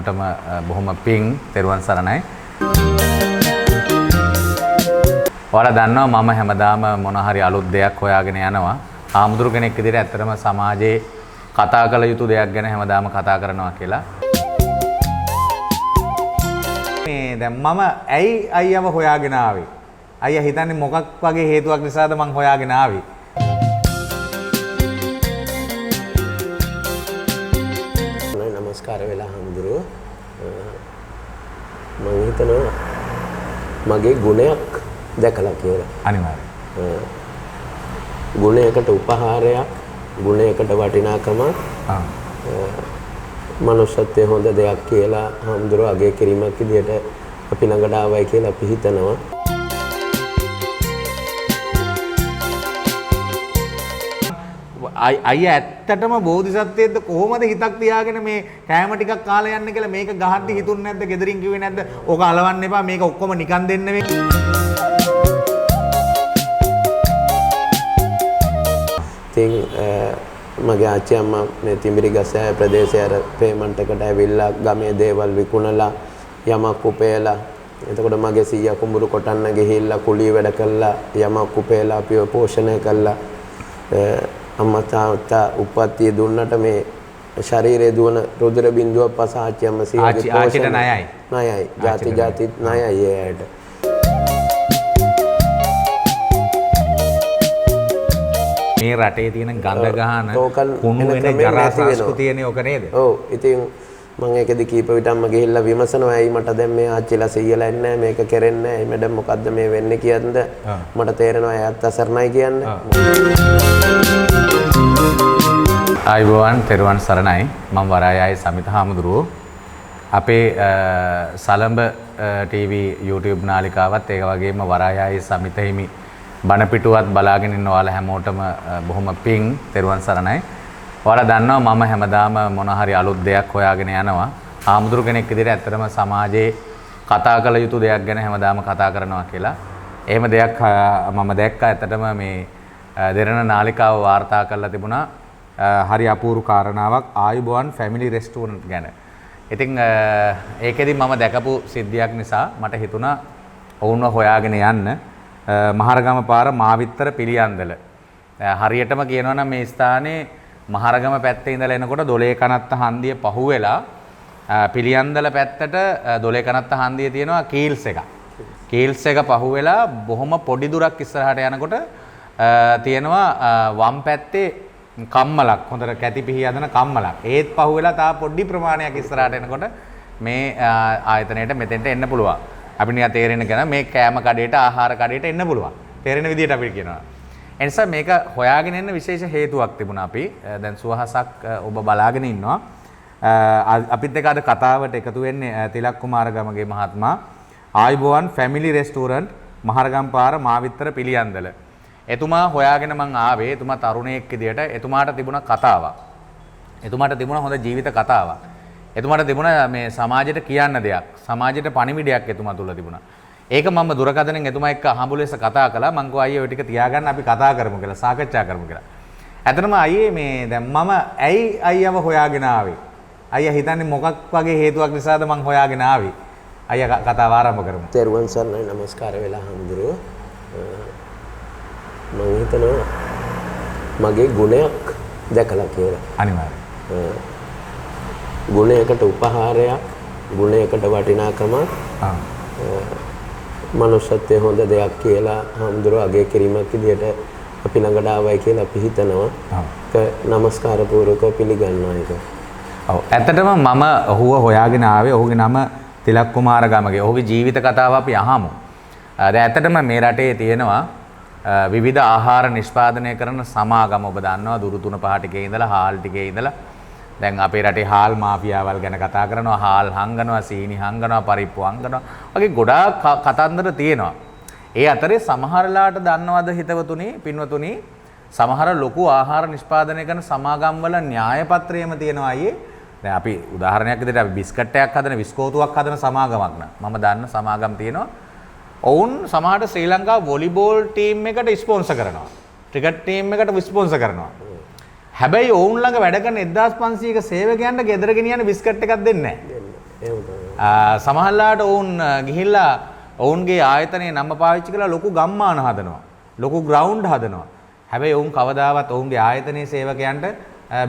හැමෝටම බොහොම පිං තෙරුවන් සරණයි. ඔයාලා දන්නවා මම හැමදාම මොන හරි අලුත් දෙයක් හොයාගෙන යනවා. ආමුදුරු කෙනෙක් විදිහට ඇත්තටම සමාජයේ කතා කළ යුතු දෙයක් ගැන හැමදාම කතා කරනවා කියලා. මේ දැන් මම ඇයි අයියව හොයාගෙන ආවේ? අයියා හිතන්නේ මොකක් වගේ හේතුවක් නිසාද මං හොයාගෙන ආවේ? නමස්කාර වෙලා හඳුරු මම හිතනවා මගේ ගුණයක් දැකලා කියලා. අනිවාර්යයෙන්. ගුණයකට උපහාරයක්, ගුණයකට වටිනාකමක්, මනුෂ්‍යත්වයේ හොඳ දෙයක් කියලා හඳුරු අගය කිරීමක් විදියට අපි ළඟට ආවයි කියලා අපි හිතනවා. අයියා ඇත්තටම බෝධිසත්වයේද කොහොමද හිතක් තියාගෙන මේ කෑම ටිකක් කාලා යන්න කියලා මේක ගහද්දි හිතුන්නේ නැද්ද? ගෙදරින් කිව්වේ නැද්ද? ඕක අලවන්න එපා මේක ඔක්කොම නිකන් දෙන්න වෙයි. ඉතින් මගේ ආච්චි අම්මා මේ තිඹිරිගසෑ ප්‍රදේශයේ අර පේමන්ට් එකට ඇවිල්ලා ගමේ දේවල් විකුණලා යමක් උපයලා එතකොට මගේ සීයා කුඹුරු කොටන්න ගිහිල්ලා කුලිය වැඩ කළා යමක් උපයලා අපිව පෝෂණය කළා. අම්මා තාත්තා උපත්ති දුන්නට මේ ශරීරයේ දුවන රුධිර බිඳුවක් පස ආච්චි අම්මා සීයාගේ ආච්චිට ණයයි. ණයයි. ಜಾති ණයයි ඒයට. මේ රටේ තියෙන ගඳ ගහන කුණු වෙන ජරා සංස්කෘතියනේ ඔක නේද? ඔව්. ඉතින් මම ඒකෙදි කීප විටම ගිහිල්ලා විමසනවා ඇයි මට දැන් මේ ආච්චිලා සීයලා එන්නේ නැහැ මේක කරෙන්නේ නැහැ මැඩම් මොකද්ද මේ වෙන්නේ කියන්ද මට තේරෙනවා එයාත් අසරණයි කියන්නේ. ආයුබෝවන් තෙරුවන් සරණයි මම වරායයි සමිත හාමුදුරුවෝ. අපේ සලඹ TV YouTube නාලිකාවත් ඒක වගේම වරායයි සමිත හිමි බණ පිටුවත් බලාගෙන ඉන්න ඔයාලා හැමෝටම බොහොම පිං තෙරුවන් සරණයි. ඔයාලා දන්නවා මම හැමදාම මොන හරි අලුත් දෙයක් හොයාගෙන යනවා. ආමුදුරු කෙනෙක් විදිහට ඇත්තටම සමාජයේ කතා කළ යුතු දෙයක් ගැන හැමදාම කතා කරනවා කියලා. එහෙම දෙයක් මම දැක්කා ඇත්තටම මේ දෙරණ නාලිකාව වාර්තා කරලා තිබුණා. හරි අපූර්ව කාරණාවක් ආයුබෝවන් ෆැමිලි රෙස්ටෝරන්ට් ගැන. ඉතින් ඒකෙදි මම දැකපු සිද්ධියක් නිසා මට හිතුණා ඔවුන්ව හොයාගෙන යන්න මහරගම පාර මාවිත්තර පිළියන්දල. හරියටම කියනවා නම් මේ ස්ථානයේ මහරගම පැත්තේ ඉඳලා එනකොට දොලේ කනත්ත හන්දිය පහුවෙලා පිළියන්දල පැත්තට දොලේ කනත්ත හන්දිය තියෙනවා කීල්ස් එක. කීල්ස් එක පහුවෙලා බොහොම පොඩි දුරක් ඉස්සරහට යනකොට තියෙනවා වම් පැත්තේ කම්මලක් හොඳට කැටි පිහි හදන කම්මලක්. ඒත් පහුවෙලා තා පොඩි ප්‍රමාණයක් ඉස්සරහට එනකොට මේ ආයතනයට මෙතෙන්ට එන්න පුළුවන්. අපි නිකන් තේරෙන්න කියන මේ කෑම කඩේට ආහාර කඩේට එන්න පුළුවන්. තේරෙන විදිහට අපි කියනවා. ඒ නිසා මේක හොයාගෙන එන්න විශේෂ හේතුවක් තිබුණා අපි. දැන් සුවහසක් ඔබ බලාගෙන ඉන්නවා. අපිත් එක්ක අද කතාවට එකතු වෙන්නේ තිලක් කුමාරගමගේ මහත්මයා. ආයුබෝවන් ෆැමිලි රෙස්ටෝරන්ට් මහරගම් පාර මාවිත්තර පිළියන්දල. එතුමා හොයාගෙන මං ආවේ. එතුමා තරුණයෙක් විදියට එතුමාට තිබුණ කතාවක්. එතුමාට තිබුණ හොඳ ජීවිත කතාවක්. එතුමාට තිබුණා මේ සමාජයට කියන්න දෙයක්. සමාජයට පණිවිඩයක් එතුමා තුල තිබුණා. ඒක මම දුරකථනෙන් එතුමා එක්ක අහඹු ලෙස කතා කළා. මං කිව්වා අයියේ ඔය ටික තියාගන්න අපි කතා කරමු කියලා සාකච්ඡා කරමු කියලා. ඇත්තටම අයියේ මේ දැන් මම ඇයි අයියව හොයාගෙන ආවේ? අයියා හිතන්නේ මොකක් වගේ හේතුවක් නිසාද මං හොයාගෙන ආවේ? අයියා කතාව ආරම්භ කරමු. තෙරුවන් සරණයි නමස්කාර වෙලා හඳුරු මම හිතනවා මගේ ගුණයක් දැකලා කියලා. අනිවාර්යයෙන්. ගුණයකට උපහාරයක්, ගුණයකට වටිනාකමක්, මනුෂ්‍යත්වයේ හොඳ දෙයක් කියලා හඳුරු අගය කිරීමක් විදියට අපි ළඟට ආවයි කියලා අපි හිතනවා. ඒක নমස්කාර පූර්වක පිළිගන්නවා ඒක. ඔව් ඇත්තටම මම ඔහුව හොයාගෙන ආවේ ඔහුගේ නම තිලක් කුමාරගමගේ. ඔහුගේ ජීවිත කතාව අපි අහමු. දැන් ඇත්තටම මේ රටේ තියෙනවා විවිධ ආහාර නිෂ්පාදනය කරන සමාගම. ඔබ දන්නවා දුරු 3-5 ටිකේ ඉඳලා හාල් ටිකේ ඉඳලා දැන් අපේ රටේ හාල් මාෆියාවල් ගැන කතා කරනවා. හාල් හංගනවා, සීනි හංගනවා, පරිප්පු හංගනවා. වගේ ගොඩාක් කතන්දර තියෙනවා. ඒ අතරේ සමහරලාට දන්නවද හිතවතුනි, පින්වතුනි, සමහර ලොකු ආහාර නිෂ්පාදනය කරන සමාගම් වල න්‍යාය පත්‍රයේම තියෙනවා අයියේ. දැන් අපි උදාහරණයක් විදිහට අපි බිස්කට් එකක් හදන, විස්කෝතුවක් හදන සමාගමක් නම් මම දන්න සමාගම් තියෙනවා. ඔවුන් සමහරට ශ්‍රී ලංකා වොලිබෝල් ටීම් එකට ස්පොන්සර් කරනවා. ක්‍රිකට් ටීම් එකට ස්පොන්සර් කරනවා. හැබැයි ඔවුන් ළඟ වැඩ කරන 1500ක සේවකයන්ට ගෙදර ගෙනියන්න බිස්කට් එකක් දෙන්නේ නැහැ. සමහරලාට ඔවුන් ගිහිල්ලා ඔවුන්ගේ ආයතනයේ නම පාවිච්චි කරලා ලොකු ගම්මාන හදනවා. ලොකු ග්‍රවුන්ඩ් හදනවා. හැබැයි ඔවුන් කවදාවත් ඔවුන්ගේ ආයතනයේ සේවකයන්ට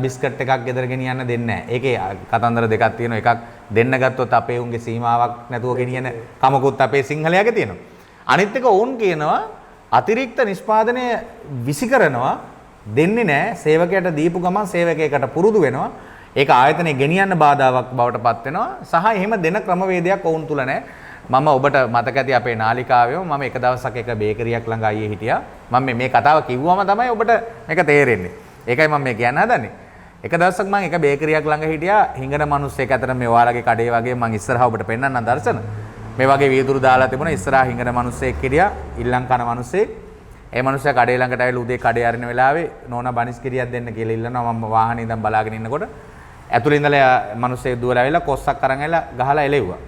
බිස්කට් එකක් ගෙදර ගෙනියන්න දෙන්නේ නැහැ. ඒකේ කතන්දර දෙකක් තියෙනවා. එකක් දෙන්න ගත්තොත් අපේ උන්ගේ සීමාවක් නැතුව ගෙනියන කමකුත් අපේ සිංහලයාගේ තියෙනවා. අනිත් එක ඔවුන් කියනවා අතිරික්ත නිෂ්පාදනය විසි කරනවා දෙන්නේ නැහැ. සේවකයට දීපු ගමන් සේවකයෙකුට පුරුදු වෙනවා. ඒක ආයතනයේ ගෙනියන්න බාධාවක් බවට පත් වෙනවා. සහ එහෙම දෙන ක්‍රමවේදයක් ඔවුන් තුල නැහැ. මම ඔබට මතක ඇති අපේ නාලිකාවේම මම එක දවසක් එක බේකරියක් ළඟ අයියේ හිටියා. මම මේ කතාව කිව්වම තමයි ඔබට මේක තේරෙන්නේ. ඒකයි මම මේ කියන්න හදන්නේ. එක දවසක් මම එක බේකරියක් ළඟ හිටියා. හිඟන මිනිස්සෙක් අතර මේ ඔයාලගේ කඩේ වගේ මම ඉස්සරහා ඔබට පෙන්නන්නම් දර්ශන. මේ වගේ වීදුරු දාලා තිබුණා. ඉස්සරහා හිඟන මිනිස්සෙක් හිටියා. ඉල්ලම් කන මිනිස්සෙක්. ඒ මිනිස්සයා කඩේ ළඟට ආවිලා උදේ කඩේ අරින වෙලාවේ නෝනා බනිස් කිරියක් දෙන්න කියලා ඉල්ලනවා. මම වාහනේ ඉඳන් බලාගෙන ඉන්නකොට ඇතුළේ ඉඳලා මිනිස්සෙක් දුවලා ආවිලා කොස්සක් අරන් ඇවිල්ලා ගහලා එලෙව්වා.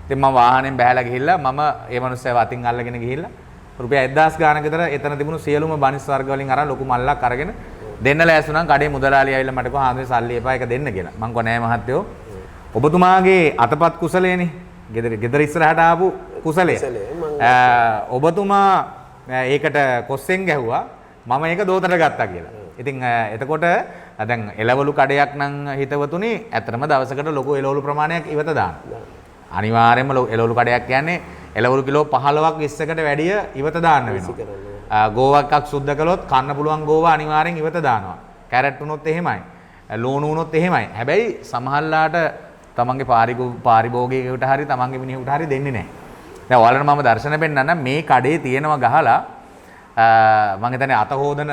ඉතින් මම වාහනෙන් බහැලා ගිහිල්ලා මම ඒ මිනිස්සයා වතින් අල්ලගෙන ගිහිල්ලා රුපියල් 1000 ගානක විතර එතන තිබුණු සියලුම බනිස් වර්ග වලින් අරන් ලොකු මල්ලක් අරගෙන දෙන්න ලෑස්තුණා. කඩේ මුදලාලි ආවිල්ලා මට කිව්වා හාමුදුරනේ සල්ලි එපා ඒක දෙන්න කියලා. මං කිව්වා නෑ මහත්තයෝ ඔබතුමාගේ අතපත් කුසලේනේ. ගෙදර ඉස්සරහට ආපු කුසලය. ඔබතුමා ඒකට කොස්සෙන් ගැහුවා මම ඒක දෝතට ගත්තා කියලා. ඉතින් එතකොට දැන් එළවලු කඩයක් නම් හිතවතුනි ඇත්තටම දවසකට ලොකු එළවලු ප්‍රමාණයක් ඉවත දාන්න. අනිවාර්යයෙන්ම එළවලු කඩයක් කියන්නේ එළවලු කිලෝ 15ක් 20කට වැඩිය ඉවත දාන්න වෙනවා. ගෝවක් එකක් සුද්ධ කළොත් කන්න පුළුවන් ගෝවා අනිවාර්යෙන් ඉවත දානවා. කැරට් වුණොත් එහෙමයි. ලූණු වුණොත් එහෙමයි. හැබැයි සමහරලාට තමන්ගේ පාරිභෝගිකයට හරි තමන්ගේ මිනිහෙකුට හරි දෙන්නේ නැහැ. දැන් ඔයාලට මම දර්ශන පෙන්නන්නම් මේ කඩේ තියෙනවා ගහලා මම හිතන්නේ අත හොදන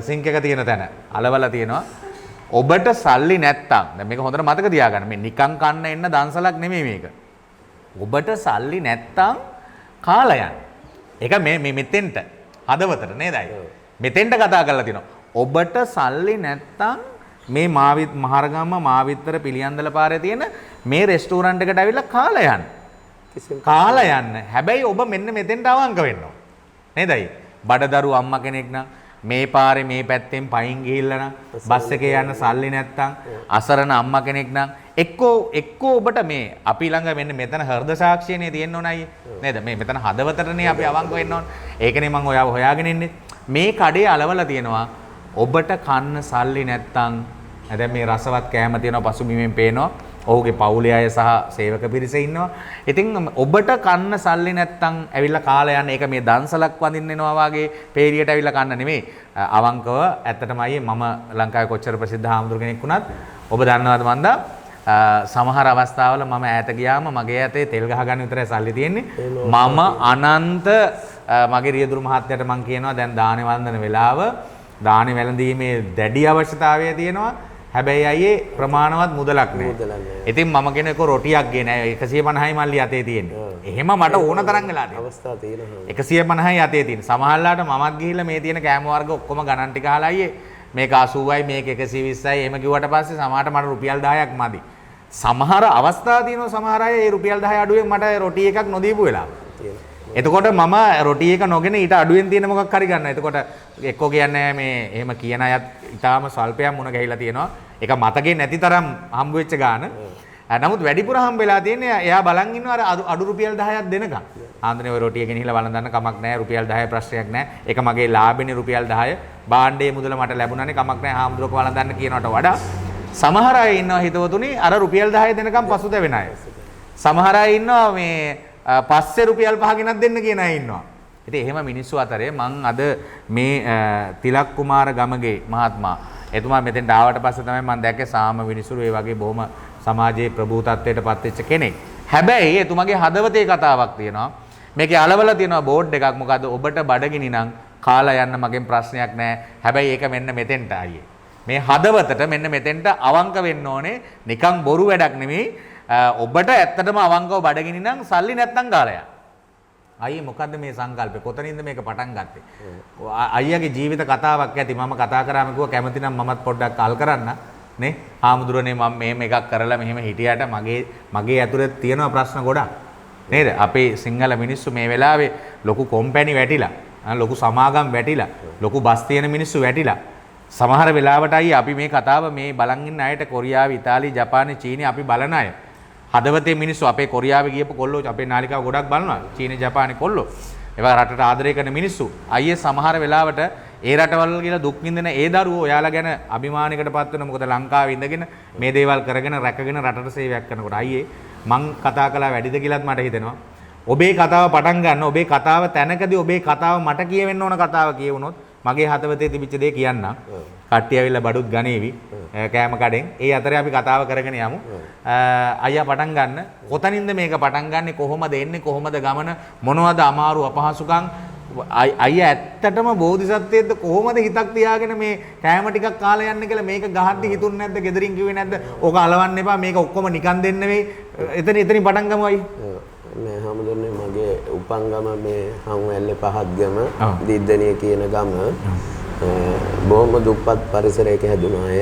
සිංක් එක තියෙන තැන අලවලා තියෙනවා. ඔබට සල්ලි නැත්තම් දැන් මේක හොඳට මතක තියාගන්න. මේ නිකන් කන්න එන්න දන්සලක් නෙමෙයි මේක. ඔබට සල්ලි නැත්තම් කාලා යන්න. ඒක මේ මෙතෙන්ට හදවතට නේද අය? මෙතෙන්ට කතා කරලා තිනවා. ඔබට සල්ලි නැත්තම් මේ මහරගම මාවිත්තර පිළියන්දල පාරේ තියෙන මේ රෙස්ටෝරන්ට් එකට ඇවිල්ලා කාලා යන්න. කාලා යන්න. හැබැයි ඔබ මෙන්න මෙතෙන්ට අවංක වෙන්න ඕන. නේදයි? බඩදරු අම්මා කෙනෙක් නම් මේ පාරේ මේ පැත්තෙන් පයින් ගිහිල්ලා නම් බස් එකේ යන්න සල්ලි නැත්තම් අසරණ අම්මා කෙනෙක් නම් එක්කෝ ඔබට මේ අපි ළඟ මෙන්න මෙතන හෘද සාක්ෂියනේ තියෙන්න ඕන අයියේ. නේද? මේ මෙතන හදවතටනේ අපි අවංක වෙන්න ඕන. ඒකනේ මම ඔයාව හොයාගෙන ඉන්නේ. මේ කඩේ අලවලා තියෙනවා. ඔබට කන්න සල්ලි නැත්තම් දැන් මේ රසවත් කෑම තියෙනවා පසුබිමෙන් පේනවා. ඔහුගේ පවුලේ අය සහ සේවක පිරිස ඉන්නවා. ඉතින් ඔබට කන්න සල්ලි නැත්තම් ඇවිල්ලා කාලා යන්න ඒක මේ දන්සලක් වඳින්න එනවා වාගේ පේරියට ඇවිල්ලා කන්න නෙමෙයි. අවංකව ඇත්තටම අයියේ මම ලංකාවේ කොච්චර ප්‍රසිද්ධ හාමුදුරු කෙනෙක් වුණත් ඔබ දන්නවද මන්දා සමහර අවස්ථාවල මම ඈත ගියාම මගේ ඇතේ තෙල් ගහ ගන්න විතරයි සල්ලි තියෙන්නේ. මම අනන්ත මගේ රියදුරු මහත්තයාට මම කියනවා දැන් දානේ වන්දන වෙලාව දානේ වැළඳීමේ දැඩි අවශ්‍යතාවය තියෙනවා. හැබැයි අයියේ ප්‍රමාණවත් මුදලක් නැහැ. ඉතින් මම කියන එක රොටියක් ගේ නෑ 150යි මල්ලි අතේ තියෙන්නේ. එහෙම මට ඕන තරම් වෙලා තියෙනවා. අවස්ථා තියෙනවා. 150යි අතේ තියෙන. සමහරලාට මමත් ගිහිල්ලා මේ තියෙන කෑම වර්ග ඔක්කොම ගණන් ටික අහලා අයියේ මේක 80යි මේක 120යි එහෙම කිව්වට පස්සේ සමහරට මට රුපියල් 10ක් මදි. සමහර අවස්ථා තියෙනවා සමහර අය ඒ රුපියල් 10 අඩුවෙන් මට රොටි එකක් නොදීපු වෙලාව. එතකොට මම රොටි එක නොගෙන ඊට අඩුවෙන් තියෙන මොකක් හරි ගන්නවා. එතකොට එක්කෝ කියන්නේ මේ එහෙම කියන අයත් ඊටාම සල්පයක් මුණ ගැහිලා තියෙනවා. ඒක මතකේ නැති තරම් හම්බ වෙච්ච ගාන. නමුත් වැඩිපුර හම්බ වෙලා තියෙන්නේ එයා බලන් ඉන්නවා අර අඩු රුපියල් 10ක් දෙනකම්. ආන්දරේ ඔය රොටි එක ගෙනහිලා වළඳන්න කමක් නැහැ. රුපියල් 10 ප්‍රශ්නයක් නැහැ. ඒක මගේ ලාභෙනේ රුපියල් 10. භාණ්ඩයේ මුදල මට ලැබුණානේ කමක් නැහැ. හාමුදුරුවෝ වළඳන්න කියනවට වඩා සමහර අය ඉන්නවා හිතවතුනි අර රුපියල් 10 දෙනකම් පසුතැවෙන අය. සමහර අය ඉන්නවා මේ පස්සේ රුපියල් 5 ගෙනත් දෙන්න කියන අය ඉන්නවා. ඉතින් එහෙම මිනිස්සු අතරේ මං අද මේ තිලක් කුමාර ගමගේ මහත්මයා එතුමා මෙතෙන්ට ආවට පස්සේ තමයි මම දැක්කේ සාම විනිසුරු ඒ වගේ බොහොම සමාජයේ ප්‍රභූ තත්ත්වයට පත් වෙච්ච කෙනෙක්. හැබැයි එතුමාගේ හදවතේ කතාවක් තියෙනවා. මේකේ අලවල තියෙනවා බෝඩ් එකක්. මොකද ඔබට බඩගිනි නම් කාලා යන්න මගෙන් ප්‍රශ්නයක් නැහැ. හැබැයි ඒක මෙන්න මෙතෙන්ට ආයේ. මේ හදවතට මෙන්න මෙතෙන්ට අවංක වෙන්න ඕනේ. නිකන් බොරු වැඩක් නෙමෙයි. ඔබට ඇත්තටම අවංකව බඩගිනි නම් සල්ලි නැත්තම් කාලා යන්න. අයියේ මොකද්ද මේ සංකල්පය? කොතනින්ද මේක පටන් ගත්තේ? අයියාගේ ජීවිත කතාවක් ඇති. මම කතා කරාම කිව්වා කැමති නම් මමත් පොඩ්ඩක් කල් කරන්න. නේ? හාමුදුරනේ මම මෙහෙම එකක් කරලා මෙහෙම හිටියට මගේ ඇතුලේ තියෙන ප්‍රශ්න ගොඩක්. නේද? අපේ සිංහල මිනිස්සු මේ වෙලාවේ ලොකු කොම්පැනි වැටිලා, ලොකු සමාගම් වැටිලා, ලොකු බස් තියෙන මිනිස්සු වැටිලා. සමහර වෙලාවට අයියේ අපි මේ කතාව මේ බලන් ඉන්න අයට කොරියාව, ඉතාලි, ජපානය, චීනය අපි බලන අය. හදවතේ මිනිස්සු අපේ කොරියාවේ ගියපු කොල්ලෝ අපේ නාලිකාව ගොඩක් බලනවා. චීන ජපානයේ කොල්ලෝ. ඒවා රටට ආදරය කරන මිනිස්සු. අයියේ සමහර වෙලාවට ඒ රටවල් කියලා දුක් විඳින ඒ දරුවෝ ඔයාලා ගැන අභිමානයකටපත් වෙන මොකද ලංකාවේ ඉඳගෙන මේ දේවල් කරගෙන රැකගෙන රටට සේවයක් කරනකොට අයියේ මං කතා කළා වැඩිද කියලාත් මට හිතෙනවා. ඔබේ කතාව පටන් ගන්න ඔබේ කතාව තැනකදී ඔබේ කතාව මට කියවෙන්න ඕන කතාව කියවුනොත් මගේ හදවතේ තිබිච්ච දේ කියන්න. කට්ටිය ඇවිල්ලා බඩුත් ගනේවි කෑම කඩෙන්. ඒ අතරේ අපි කතාව කරගෙන යමු. අයියා පටන් ගන්න. කොතනින්ද මේක පටන් ගන්නෙ? කොහොමද එන්නේ? කොහොමද ගමන? මොනවද අමාරු අපහසුකම්? අයියා ඇත්තටම බෝධිසත්වයේද කොහොමද හිතක් තියාගෙන මේ කෑම ටිකක් කාලා යන්න කියලා මේක ගහද්දි හිතුන්නේ නැද්ද? ගෙදරින් කිව්වේ නැද්ද? ඕක අලවන්න එපා. මේක ඔක්කොම නිකන් දෙන්න වෙයි. එතනින් පටන් ගමු අයි. මේ හැමදෙන්නේ මගේ උපංගම මේ හම්වැල්ලේ පහත්ගම දිද්දනිය කියන ගම. බොහොම දුප්පත් පරිසරයක හැදුණා අය.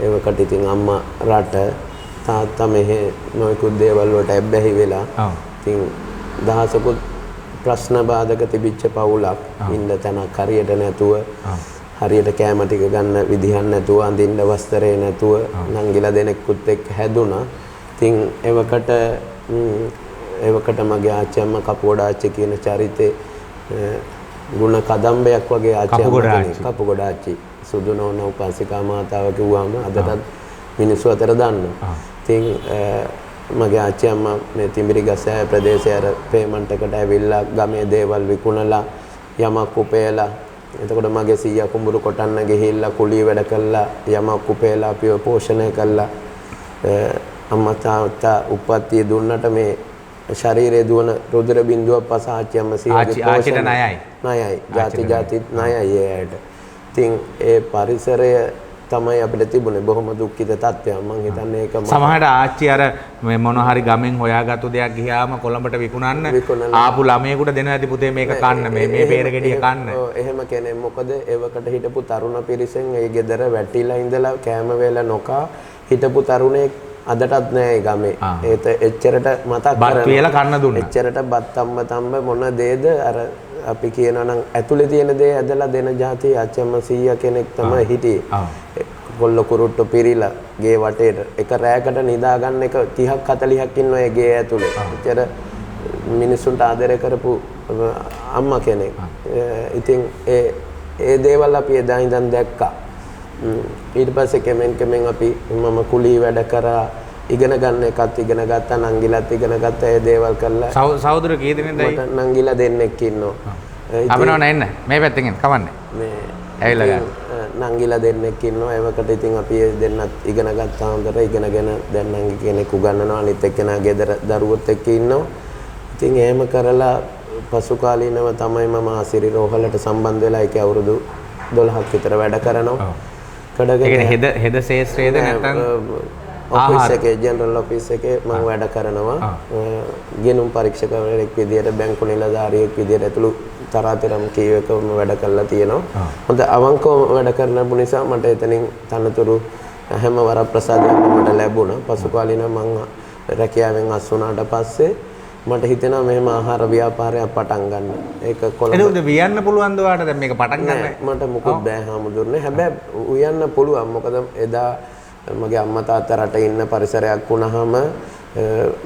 ඒවකට ඉතින් අම්මා රට තාත්තා මෙහෙ නොයෙකුත් දේවල් වලට ඇබ්බැහි වෙලා. ඉතින් දහසකුත් ප්‍රශ්න බාධක තිබිච්ච පවුලක්. ඉන්න තැනක් හරියට නැතුව හරියට කෑම ටික ගන්න විදිහක් නැතුව අඳින්න වස්ත්‍රේ නැතුව නංගිලා දෙනෙකුත් එක්ක හැදුනා. ඉතින් ඒවකට මගේ ආච්චි අම්මා කපුගොඩාච්චි කියන චරිතේ ගුණ කදම්බයක් වගේ ආච්චි කපුගොඩාච්චි සුදු නෝන උපාසිකා මාතාව කිව්වම අදටත් මිනිස්සු අතර දන්නවා. ඉතින් මගේ ආච්චි අම්මා මේ තිඹිරිගස්සෑ ප්‍රදේශයේ අර පේමන්ට් එකට ඇවිල්ලා ගමේ දේවල් විකුණලා යමක් උපයලා එතකොට මගේ සීයා කුඹුරු කොටන්න ගිහිල්ලා කුලී වැඩ කළා යමක් උපයලා අපිව පෝෂණය කළා. අම්මා තාත්තා උප්පත්තිය දුන්නට මේ ශරීරයේ දුවන රුධිර බිඳුවක් පස ආච්චි අම්මා සීයාගේ ආච්චිට ණයයි. ಜಾති ණයයි ඒයට. ඉතින් ඒ පරිසරය තමයි අපිට තිබුණේ බොහොම දුක්ඛිත තත්ත්වයක්. මම හිතන්නේ ඒක සමහරට ආච්චි අර මේ මොන හරි ගමෙන් හොයාගත්තු දෙයක් ගියාම කොළඹට විකුණන්න ආපු ළමයෙකුට දෙන ඇති පුතේ මේක කන්න මේ බේර ගෙඩිය කන්න. එහෙම කෙනෙක් මොකද ඒවකට හිටපු තරුණ පිරිසෙන් ඒ ගෙදර වැටිලා ඉඳලා කෑම වේල නොකා හිටපු තරුණයෙක් අදටත් නෑ ගමේ. ඒත් එච්චරට මතක් බත් වේල කන්න දුන්නා. එච්චරට බත් තම්බ මොන දේද අර අපි කියනවා නම් ඇතුලේ තියෙන දේ ඇදලා දෙන જાති අච්චම්ම සීයා කෙනෙක් තමයි හිටියේ. කොල්ල කුරුට්ටු පිරිලා ගේ වටේට එක රැයකට නිදා ගන්න එක 30ක් 40ක් ඉන්නවා ඒ ගේ ඇතුලේ. එච්චර මිනිසුන්ට ආදරය කරපු අම්මා කෙනෙක්. ඉතින් ඒ දේවල් අපි එදා ඉඳන් දැක්කා. ඊට පස්සේ කෙමෙන් අපි මම කුලී වැඩ කරා ඉගෙන ගන්න එකත් ඉගෙන ගත්තා නංගිලත් ඉගෙන ගත්තා ඒ දේවල් කළා. සහෝදර කී දෙනෙක්ද අය? මට නංගිලා දෙන්නෙක් ඉන්නවා. අපිනව නැන්න මේ පැත්තෙන් එන්න කවන්නේ. මේ ඇවිල්ලා ගන්න. නංගිලා දෙන්නෙක් ඉන්නවා. ඒවකට ඉතින් අපි දෙන්නත් ඉගෙන ගත්තා හොඳට ඉගෙනගෙන දැන් නංගි කෙනෙක් උගන්වනවා අනිත් එක්කෙනා ගෙදර දරුවොත් එක්ක ඉන්නවා. ඉතින් එහෙම කරලා පසු කාලීනව තමයි මම ආසිරි රෝහලට සම්බන්ධ වෙලා ඒකේ අවුරුදු 12ක් විතර වැඩ කරනවා. කඩගෙන හෙද ශේෂ්ත්‍රයේද නැත්නම් ඔෆිස් එකේ ජෙනරල් ඔෆිස් එකේ මම වැඩ කරනවා. ගෙනුම් පරීක්ෂකවරයෙක් විදියට බැංකු නිලධාරියෙක් විදියට ඇතුළු තරාතිරම් කීයකම වැඩ කරලා තියෙනවා. හොඳ අවංකව වැඩ කරන නිසා මට එතනින් තනතුරු හැම වරප්‍රසාදයක්ම මට ලැබුණා. පසු කාලීනව මම රැකියාවෙන් අස් වුණාට පස්සේ මට හිතෙනවා මෙහෙම ආහාර ව්‍යාපාරයක් පටන් ගන්න. ඒක කොළඹ එතකොට වියන්න පුළුවන්ද ඔයාලට දැන් මේක පටන් ගන්න? මට මොකුත් බෑ හාමුදුරනේ. හැබැයි උයන්න පුළුවන්. මොකද එදා මගේ අම්මා තාත්තා රට ඉන්න පරිසරයක් වුණාම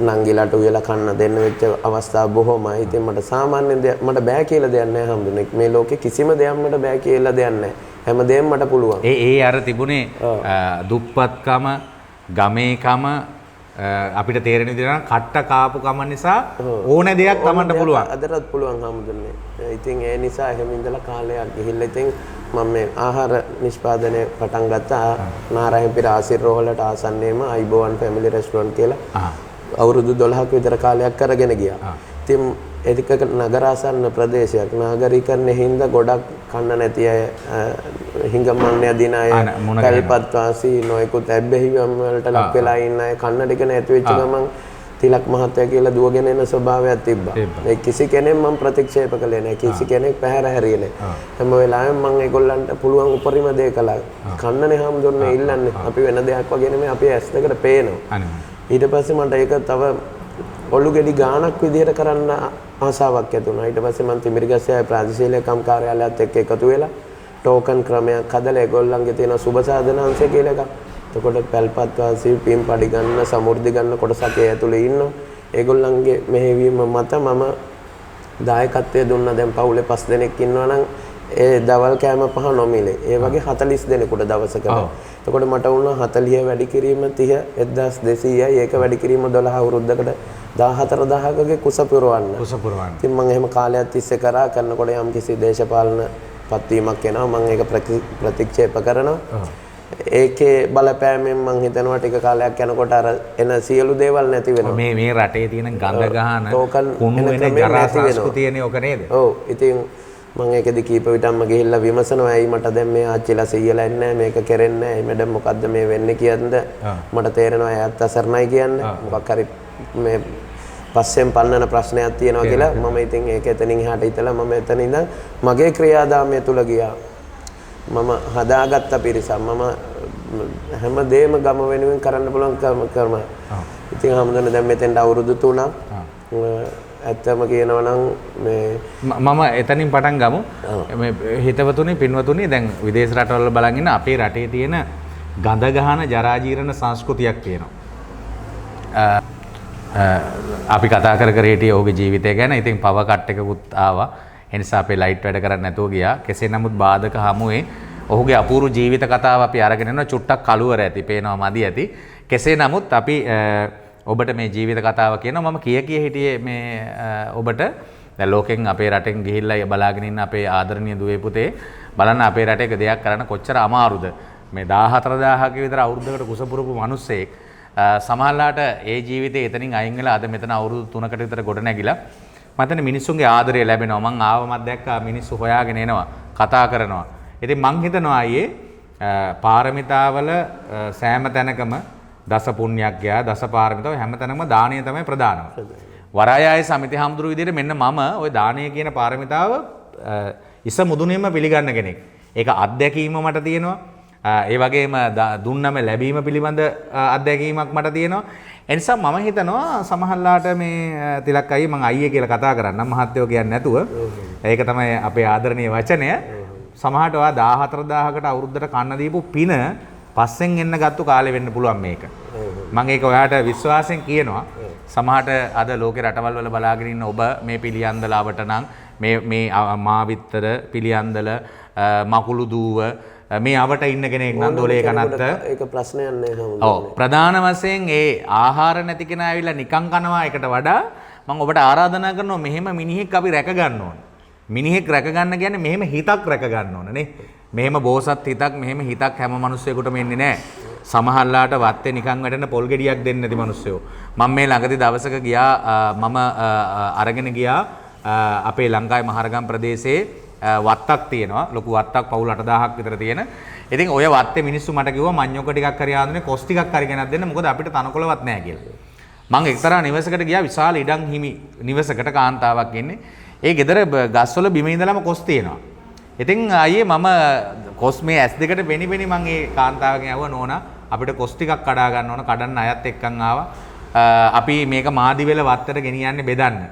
නංගිලාට උයලා කන්න දෙන්න වෙච්ච අවස්ථා බොහොමයි. ඉතින් මට සාමාන්‍ය දෙයක් මට බෑ කියලා දෙයක් නෑ හාමුදුරනේ. මේ ලෝකේ කිසිම දෙයක් මට බෑ කියලා දෙයක් නෑ. හැමදේම මට පුළුවන්. ඒ අර තිබුණේ දුප්පත්කම ගමේකම අපිට තේරෙන විදිහට කට්ට කාපු කම නිසා ඕන දෙයක් Tamanට පුළුවන්. අදටත් පුළුවන් හාමුදුරනේ. ඉතින් ඒ නිසා එහෙම ඉඳලා කාලයක් ගිහිල්ලා ඉතින් මම මේ ආහාර නිෂ්පාදනය පටන් ගත්තා. නාරායන්පිර ආසිරි රෝහලට ආසන්නයේම අයිබෝවන් ෆැමිලි රෙස්ටොරන්ට් කියලා. අවුරුදු 12ක විතර කාලයක් කරගෙන ගියා. ඉතින් ඒක නගරාසන්න ප්‍රදේශයක්. නාගරිකයන් හින්දා ගොඩක් කන්න නැති අය හිඟමන්නේ අදින අය කල්පත් වාසී නොයෙකුත් ඇබ්බැහිවම් වලට ලක් වෙලා ඉන්න අය කන්න ටික නැති වෙච්ච ගමන් තිලක් මහත්තයා කියලා දුවගෙන එන ස්වභාවයක් තිබ්බා. ඒ කිසි කෙනෙක් මම ප්‍රතික්ෂේප කළේ නැහැ. කිසි කෙනෙක් පැහැර හැරියේ නැහැ. හැම වෙලාවෙම මම ඒගොල්ලන්ට පුළුවන් උපරිම දේ කළා. කන්නනේ හැමදොන්නේ ඉල්ලන්නේ. අපි වෙන දෙයක් වගේ නෙමෙයි අපි ඇස් දෙකට පේනවා. ඊට පස්සේ මට ඒක තව ඔලු ගෙඩි ගානක් විදියට කරන්න ආසාවක් ඇති වුණා. ඊට පස්සේ මම තිමිරිගස්සෑ ප්‍රාදේශීය කම් කාර්යාලයත් එක්ක එකතු වෙලා ටෝකන් ක්‍රමයක් හදලා ඒගොල්ලන්ගේ තියෙන සුබ සාධනාංශය කියලා එකක් එතකොට පැල්පත් වාසී පින් පඩි ගන්න සමෘද්ධි ගන්න කොටසක් ඒ ඇතුලේ ඉන්නවා. ඒගොල්ලන්ගේ මෙහෙවීම මත මම දායකත්වයේ දුන්නා. දැන් පවුලේ 5 දෙනෙක් ඉන්නවා නම් ඒ දවල් කෑම පහ නොමිලේ. ඒ වගේ 40 දෙනෙකුට දවසකට. එතකොට මට වුණා 40 වැඩි කිරීම 30 1200යි. ඒක වැඩි කිරීම 12 අවුරුද්දකට 14000කගේ කුස පුරවන්න. ඉතින් මම එහෙම කාලයක් තිස්සේ කරනකොට යම් කිසි දේශපාලන පත්වීමක් එනවා. මම ඒක ප්‍රතික්ෂේප කරනවා. ඒකේ බලපෑමෙන් මම හිතනවා ටික කාලයක් යනකොට අර එන සියලු දේවල් නැති වෙනවා. මේ රටේ තියෙන ගඳ ගහන කුණු වෙන ජරා සංස්කෘතියනේ ඔක නේද? ඔව්. ඉතින් මම ඒකෙදි කීප විටක්ම ගිහිල්ලා විමසනවා ඇයි මට දැන් මේ ආච්චිලා සීයලා ඉන්නේ මේක කරෙන්නේ නැහැ. මැඩම් මොකද්ද මේ වෙන්නේ කියන්ද මට තේරෙනවා එයාත් අසරණයි කියන්නේ. මොකක් හරි මේ පස්සෙන් පන්නන ප්‍රශ්නයක් තියෙනවා කියලා මම ඉතින් ඒක එතනින් එහාට හිතලා මම එතන ඉඳන් මගේ ක්‍රියාදාමය තුල ගියා. මම හදාගත්ත පිරිසක් මම හැමදේම ගම වෙනුවෙන් කරන්න පුළුවන් කර්ම. ඉතින් හැමදෙන්න දැන් මෙතෙන්ට අවුරුදු 3ක්. ඇත්තම කියනවා නම් මේ මම එතනින් පටන් ගමු. මේ හිතවතුනි පින්වතුනි දැන් විදේශ රටවල බලන් ඉන්න අපේ රටේ තියෙන ගඳ ගහන ජරා ජීර්ණ සංස්කෘතියක් තියෙනවා. අපි කතා කර හිටියේ ඔහුගේ ජීවිතය ගැන. ඉතින් පව කට් එකකුත් ආවා. ඒ නිසා අපේ ලයිට් වැඩ කරන්නේ නැතුව ගියා. කෙසේ නමුත් බාධක හමුවේ ඔහුගේ අපූර්ව ජීවිත කතාව අපි අරගෙන යනවා. චුට්ටක් කළුවර ඇති, පේනවා මදි ඇති. කෙසේ නමුත් අපි ඔබට මේ ජීවිත කතාව කියනවා. මම කිය හිටියේ මේ ඔබට දැන් ලෝකෙන් අපේ රටෙන් ගිහිල්ලා බලාගෙන ඉන්න අපේ ආදරණීය දුවේ පුතේ බලන්න අපේ රටේ එක දෙයක් කරන්න කොච්චර අමාරුද. මේ 14000ක විතර අවුරුද්දකට කුස පුරපු මිනිස්සෙක් සමහරලාට ඒ ජීවිතේ එතනින් අයින් වෙලා අද මෙතන අවුරුදු 3කට විතර ගොඩ නැගිලා මතන මිනිස්සුන්ගේ ආදරය ලැබෙනවා. මං ආවමත් දැක්කා මිනිස්සු හොයාගෙන එනවා, කතා කරනවා. ඉතින් මං හිතනවා අයියේ පාරමිතාවල සෑම තැනකම දස පුණ්‍යක්ඛ්‍යා දස පාරමිතාව හැම තැනම දානය තමයි ප්‍රධානම. වරායයි සමිති හාමුදුරුවෝ විදිහට මෙන්න මම ওই දානය කියන පාරමිතාව ඉස මුදුනේම පිළිගන්න කෙනෙක්. ඒක අත්දැකීම මට තියෙනවා. ඒ වගේම දුන්නම ලැබීම පිළිබඳ අත්දැකීමක් මට තියෙනවා. ඒ නිසා මම හිතනවා සමහරලාට මේ තිලක් අයියේ මං අයියේ කියලා කතා කරන්නම් මහත්තයෝ කියන්නේ නැතුව. ඒක තමයි අපේ ආදරණීය වචනය. සමහරට ඔයා 14000කට අවුරුද්දට කන්න දීපු පින පස්සෙන් එන්න ගත්තු කාලේ වෙන්න පුළුවන් මේක. මම ඒක ඔයාට විශ්වාසයෙන් කියනවා. සමහරට අද ලෝකේ රටවල් වල බලාගෙන ඉන්න ඔබ මේ පිළියන්දලාවට නම් මේ මාවිත්තර පිළියන්දල මකුළු දූව මේ අවට ඉන්න කෙනෙක් නම් දොලේ කනත්ත ඒක ප්‍රශ්නයක් නෑ හැමෝම. ඔව් ප්‍රධාන වශයෙන් ඒ ආහාර නැති කෙනා ඇවිල්ලා නිකන් කනවා එකට වඩා මම ඔබට ආරාධනා කරනවා මෙහෙම මිනිහෙක් අපි රැක ගන්න ඕන. මිනිහෙක් රැක ගන්න කියන්නේ මෙහෙම හිතක් රැක ගන්න ඕන නේ. මෙහෙම බෝසත් හිතක් මෙහෙම හිතක් හැම මිනිස්සෙකුටම එන්නේ නැහැ. සමහරලාට වත්තේ නිකන් වැටෙන පොල් ගෙඩියක් දෙන්නේ නැති මිනිස්සුયો. මම මේ ළඟදී දවසක ගියා මම අරගෙන ගියා අපේ ලංකාවේ මහරගම් ප්‍රදේශයේ වත්තක් තියෙනවා. ලොකු වත්තක් පවුල් 8000ක් විතර තියෙන. ඉතින් ඔය වත්තේ මිනිස්සු මට කිව්වා මඤ්ඤොක ටිකක් හරි ආන්දුනේ කොස් ටිකක් හරි ගෙනත් දෙන්න. මොකද අපිට තනකොළවත් නැහැ කියලා. මම එක්තරා නිවසකට ගියා විශාල ඉඩම් හිමි නිවසකට කාන්තාවක් ඉන්නේ. ඒ ගෙදර ගස්වල බිම ඉඳලම කොස් තියෙනවා. ඉතින් අයියේ මම කොස් මේ S2කට වෙනි මම ඒ කාන්තාවගෙන් ඇහුවා නෝනා අපිට කොස් ටිකක් කඩා ගන්න ඕන කඩන්න අයත් එක්කන් ආවා. අපි මේක මාදි වෙල වත්තට ගෙනියන්නේ බෙදන්න.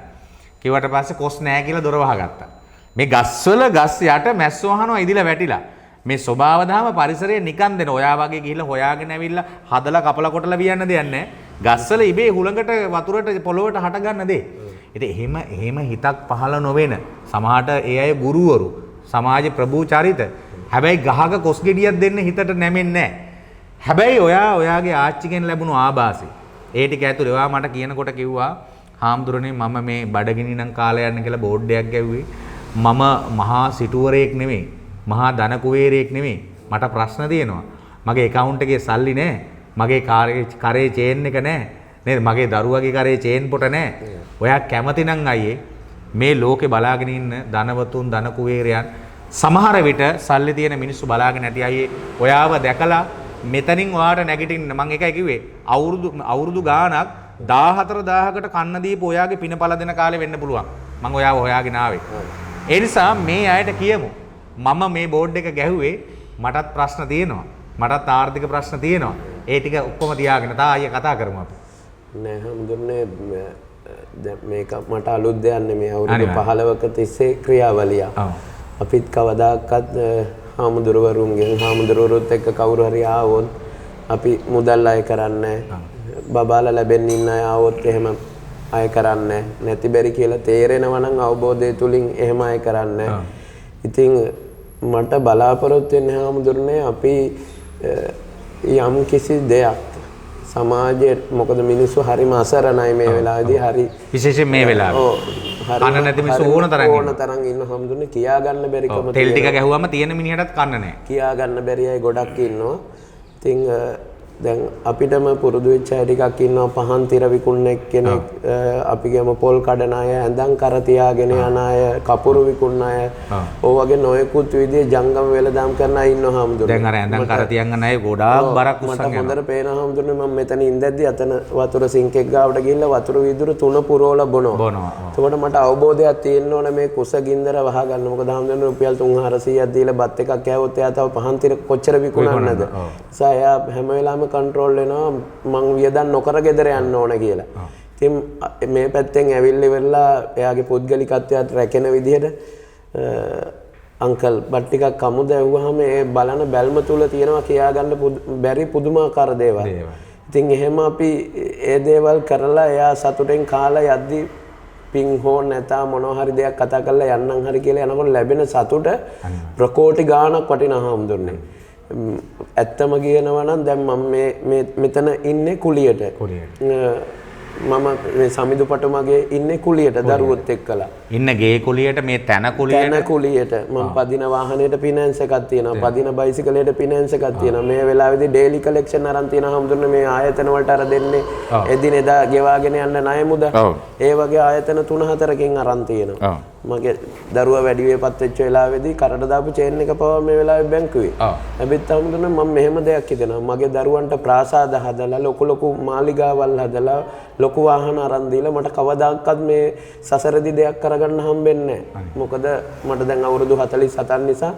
කිව්වට පස්සේ කොස් නැහැ කියලා දොර වහගත්තා. මේ ගස්වල ගස් යට මැස්සෝ අහනවා ඉදිලා වැටිලා. මේ ස්වභාව දහම පරිසරයේ නිකන් දෙන ඔයා වගේ ගිහිල්ලා හොයාගෙන ඇවිල්ලා හදලා කපලා කොටලා වියන්න දෙයක් නැහැ. ගස්වල ඉබේ හුළඟට වතුරට පොළොවට හට ගන්න දේ. ඉතින් එහෙම හිතක් පහළ නොවෙන සමහරට ඒ අය ගුරුවරු සමාජ ප්‍රභූ චරිත. හැබැයි ගහක කොස් ගෙඩියක් දෙන්න හිතට නැමෙන්නේ නැහැ. හැබැයි ඔයාගේ ආච්චිගෙන් ලැබුණු ආభాසය. ඒ ටික ඇතුලේ ඔයා මට කියනකොට කිව්වා හාමුදුරනේ මම මේ බඩගිනි නම් කාලය යන්න කියලා බෝඩ් එකක් ගැව්වේ. මම මහා සිටුවරයෙක් නෙමෙයි. මහා ධන කුවේරයෙක් නෙමෙයි. මට ප්‍රශ්න තියෙනවා. මගේ account එකේ සල්ලි නැහැ. මගේ කරේ චේන් එක නැහැ. නේද? මගේ දරුවගේ කරේ චේන් පොට නැහැ. ඔයා කැමති නම් අයියේ මේ ලෝකේ බලාගෙන ඉන්න ධනවතුන් ධන කුවේරයන් සමහර විට සල්ලි තියෙන මිනිස්සු බලාගෙන නැති අයියේ ඔයාව දැකලා මෙතනින් ඔයාට නැගිටින්න මම එකයි කිව්වේ අවුරුදු ගාණක් 14000කට කන්න දීපු ඔයාගේ පිනපල දෙන කාලේ වෙන්න පුළුවන්. මම ඔයාව හොයාගෙන ආවේ. ඒ නිසා මේ අයට කියමු මම මේ බෝඩ් එක ගැහුවේ මටත් ප්‍රශ්න තියෙනවා. මටත් ආර්ථික ප්‍රශ්න තියෙනවා. ඒ ටික ඔක්කොම තියාගෙන තා අයියා කතා කරමු අපි. නෑ හම්දුන්නේ මේක මට අලුත් දෙයක් නෙමෙයි අවුරුදු 15ක තිස්සේ ක්‍රියාවලිය. අපිත් කවදාකවත් හාමුදුරුවරුන්ගෙන් හාමුදුරුවරුත් එක්ක කවුරු හරි ආවොත් අපි මුදල් අය කරන්නේ බබාලා ලැබෙන්න ඉන්න අය ආවොත් එහෙම අය කරන්නේ නැති බැරි කියලා තේරෙනවා නම් අවබෝධය තුලින් එහෙම අය කරන්නේ ඉතින් මට බලාපොරොත්තු වෙන්නේ හැමදෙරනේ අපි යම් කිසි දෙයක් සමාජයේ මොකද මිනිස්සු හරිම අසරණයි මේ වෙලාවේදී හරි විශේෂයෙන් මේ වෙලාවේ කන්න නැති මිනිස්සු ඕන තරම් ඉන්න හැමදෙරනේ කියා ගන්න බැරිකම තෙල් ටික ගැහුවම තියෙන මිනිහටත් කන්න නැහැ කියා ගන්න බැරි අය ගොඩක් ඉන්නවා ඉතින් දැන් අපිටම පුරුදු වෙච්ච අය ටිකක් ඉන්නවා පහන් තිර විකුණන කෙනෙක් අපි ගම පොල් කඩන අය ඇඳන් කර තියාගෙන යන අය කපුරු විකුණන අය ඕ වගේ නොයෙකුත් විදිහේ ජංගම වෙලදාම් කරන අය ඉන්නවා හැමදෙරනේ දැන් අර ඇඳන් කර තියන් අය ගොඩාක් බරක් උස්සන් යනවා මට හොඳට පේනවා හැමදෙරනේ මම මෙතන ඉඳද්දි අතන වතුර සිංක් එක ගාවට ගිහිල්ලා වතුර වීදුරු 3 පුරවලා බොනවා එතකොට මට අවබෝධයක් තියෙන්න ඕන මේ කුස ගින්දර වහ ගන්න මොකද හැමදෙරනේ රුපියල් 300ක් දීලා බත් එකක් කෑවොත් එයා තව පහන් තිර කොච්චර විකුණන්නද එයා හැම වෙලාවෙම කන්ට්‍රෝල් වෙනවා මං වියදම් නොකර ගෙදර යන්න ඕන කියලා. ඉතින් මේ පැත්තෙන් ඇවිල්ලා ඉවරලා එයාගේ පුද්ගලිකත්වයට රැකෙන විදිහට අංකල් බත් ටිකක් කමුද ඇහුවාම ඒ බලන බැල්ම තුල තියෙනවා කියා ගන්න බැරි පුදුමාකාර දේවල්. ඉතින් එහෙම අපි ඒ දේවල් කරලා එයා සතුටෙන් කාලා යද්දි පින් හෝ නැතා මොනවා හරි දෙයක් කතා කරලා යන්නම් හරි කියලා යනකොට ලැබෙන සතුට ප්‍රකෝටි ගාණක් වටිනවා හැමදෙරනේ. ඇත්තම කියනවා නම් දැන් මම මේ මෙතන ඉන්නේ කුලියට. මම මේ සමිදුපට මගේ ඉන්නේ කුලියට දරුවොත් එක්කලා. ඉන්න ගේ කුලියට මේ තන කුලියට මම පදින වාහනේට ෆිනෑන්ස් එකක් තියෙනවා. පදින බයිසිකලයට ෆිනෑන්ස් එකක් තියෙනවා. මේ වෙලාවේදී ඩේලි කලෙක්ෂන් අරන් තියෙනවා හැමදෙරනේ මේ ආයතන වලට අර දෙන්නේ. එදිනෙදා ගෙවාගෙන යන්න ණය මුදල්. ඒ වගේ ආයතන 3-4කින් අරන් තියෙනවා. මගේ දරුවා වැඩි වේපත් වෙච්ච වෙලාවේදී කරට දාපු චේන් එක පවා මේ වෙලාවේ බැංකුවේ. හැබැයි හැමදෙරනේ මම මෙහෙම දෙයක් හිතනවා. මගේ දරුවන්ට ප්‍රාසාද හදලා ලොකු මාලිගාවල් හදලා ලොකු වාහන අරන් දීලා මට කවදාකවත් මේ සසරදී දෙයක් කරගන්න හම්බෙන්නේ නැහැ. මොකද මට දැන් අවුරුදු 47 නිසා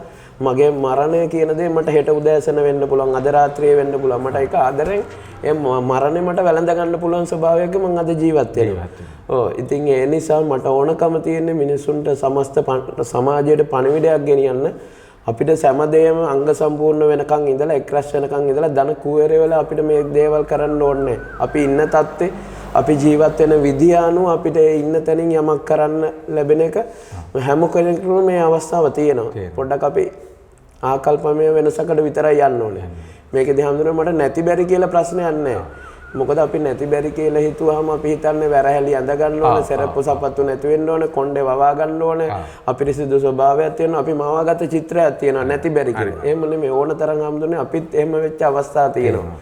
මගේ මරණය කියන දේ මට හෙට උදෑසන වෙන්න පුළුවන් අද රාත්‍රියේ වෙන්න පුළුවන් මට ඒක ආදරෙන් ඒ මරණය මට වැළඳ ගන්න පුළුවන් ස්වභාවයක මම අද ජීවත් වෙනවා. ඉතින් ඒ නිසා මට ඕනකම තියෙන්නේ මිනිසුන්ට සමස්ත සමාජයට පණිවිඩයක් ගෙනියන්න අපිට සෑමදේම අංග සම්පූර්ණ වෙනකන් ඉඳලා එක්රැස් වෙනකන් ඉඳලා ධන කුවේරේ වෙලා අපිට මේ දේවල් කරන්න ඕනේ. අපි ඉන්න තත්ත්වේ අපි ජීවත් වෙන විදිය අනුව අපිට ඉන්න තැනින් යමක් කරන්න ලැබෙන එක හැම කෙනෙකුටම මේ අවස්ථාව තියෙනවා. පොඩ්ඩක් අපි ආකල්පමය වෙනසකට විතරයි යන්න ඕනේ. මේකදී හැමදෙරම මට නැති බැරි කියලා ප්‍රශ්නයක් නැහැ. මොකද අපි නැති බැරි කියලා හිතුවාම අපි හිතන්නේ වැරහැලි අඳ ගන්න ඕනේ, සරප්පු සපත්තු නැති වෙන්න ඕනේ, කොණ්ඩේ වවා ගන්න ඕනේ, අපිරිසිදු ස්වභාවයක් තියෙනවා, අපි මවාගත චිත්‍රයක් තියෙනවා නැති බැරි කියලා. එහෙම නෙමෙයි ඕන තරම් හැමදෙරම අපිත් එහෙම වෙච්ච අවස්ථා තියෙනවා.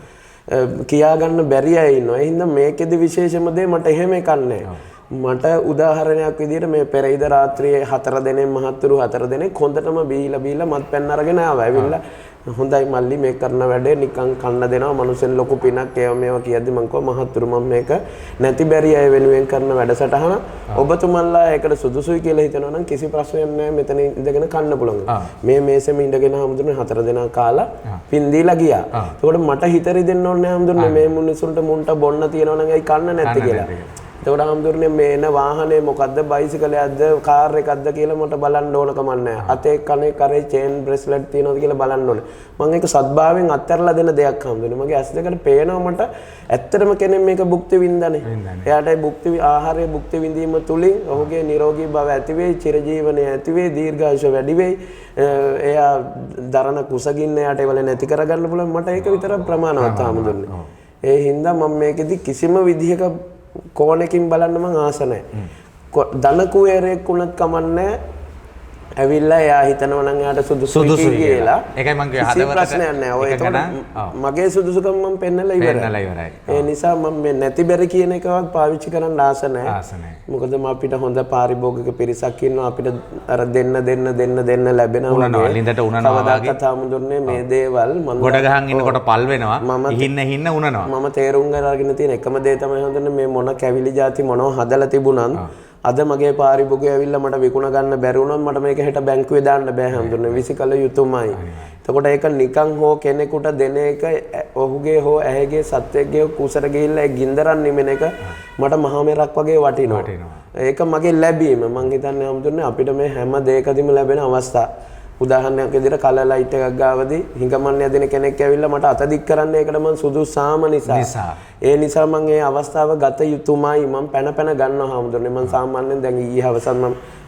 කියා ගන්න බැරි අය ඉන්නවා. ඒ හින්දා මේකෙදි විශේෂම දේ මට එහෙම එකක් නැහැ. මට උදාහරණයක් විදිහට මේ පෙරේද රාත්‍රියේ 4 දෙනෙක් මහත්තුරු 4 දෙනෙක් හොඳටම බීලා මත්පැන් අරගෙන ආවා. ඇවිල්ලා හොඳයි මල්ලි මේ කරන වැඩේ නිකන් කන්න දෙනවා මනුස්සෙන් ලොකු පිනක් ඒව මේවා කියද්දි මං කිව්වා මහත්තුරු මම මේක නැති බැරි අය වෙනුවෙන් කරන වැඩසටහන ඔබතුමන්ලා ඒකට සුදුසුයි කියලා හිතනවා නම් කිසි ප්‍රශ්නයක් නැහැ මෙතන ඉඳගෙන කන්න පුළුවන්. මේ මේසෙම ඉඳගෙන හැමදෙරේ 4 දෙනා කාලා පින් දීලා ගියා. ඒකට මට හිතරි දෙන්න ඕනේ හැමදෙරේ මේ මිනිසුන්ට මුන්ට බොන්න තියනවා නම් ඇයි කන්න නැත්තේ කියලා. එතකොට හැමදෙරේ මේ එන වාහනේ මොකද්ද බයිසිකලයක්ද කාර් එකක්ද කියලා මට බලන්න ඕන කම නැහැ. අතේ කනේ කරේ චේන් බ්‍රේස්ලට් තියනවද කියලා බලන්න ඕනේ. මම ඒක සත්භාවයෙන් අත්හැරලා දෙන දෙයක් හැමදෙරේ. මගේ ඇස් දෙකට පේනවා මට ඇත්තටම කෙනෙක් මේක භුක්ති විඳින්නේ. එයාටයි භුක්ති ආහාරයේ භුක්ති විඳීම තුලින් ඔහුගේ නිරෝගී භව ඇති වෙයි, චිරජීවනය ඇති වෙයි, දීර්ඝායුෂ වැඩි වෙයි. එයා දරණ කුසගින්න එයාට ඒවල නැති කරගන්න පුළුවන්. මට ඒක විතර ප්‍රමාණවත් හැමදෙරේ. ඒ හින්දා මම මේකෙදි කිසිම විදිහක කෝණකින් බලන්න මං ආස නැහැ. ධන කුවේරයෙක් වුණත් කමන්නේ ඇවිල්ලා එයා හිතනවා නම් එයාට සුදුසුයි කියලා. ඒකයි මං කිය හදවතට ප්‍රශ්නයක් නැහැ. ඔය එතකොට මගේ සුදුසුකම් මම පෙන්නලා ඉවරයි. ඒ නිසා මම මේ නැති බැරි කියන එකවත් පාවිච්චි කරන්න ආස නැහැ. මොකද අපිට හොඳ පාරිභෝගික පිරිසක් ඉන්නවා අපිට අර දෙන්න ලැබෙනවා වගේ. ලින්දට උනනවා වගේ. කතාමුදුන්නේ මේ දේවල් මම ගොඩ ගහන් ඉන්නකොට පල් වෙනවා. හින්න උනනවා. මම තේරුම් අරගෙන තියෙන එකම දේ තමයි හඳුන්නේ මේ මොන කැවිලි જાති මොනව හදලා තිබුණත් අද මගේ පාරිභෝගය ඇවිල්ලා මට විකුණ ගන්න බැරි වුණොත් මට මේක හෙට බැංකුවේ දාන්න බෑ හැමදෙරේ විසිකල යුතුයමයි. එතකොට ඒක නිකන් හෝ කෙනෙකුට දෙන එක ඔහුගේ හෝ ඇහැගේ සත්වයේ කුසර ගිහිල්ලා ඒ ගින්දරන් නිමෙන එක මට මහා මෙරක් වගේ වටිනවා. ඒක මගේ ලැබීම. මං හිතන්නේ හැමදෙරේ අපිට මේ හැම දෙයකදීම ලැබෙන අවස්ථා. උදාහරණයක් විදිහට කලර් ලයිට් එකක් ගාවදී හිඟමන්න යදින කෙනෙක් ඇවිල්ලා මට අත දික් කරන්න ඒකට මං සුදුසාම නිසා ඒ නිසා මං ඒ අවස්ථාව ගත යුතුමයි මං පැන ගන්නවා හාමුදුරනේ මං සාමාන්‍යයෙන් දැන් ඊයේ හවසත්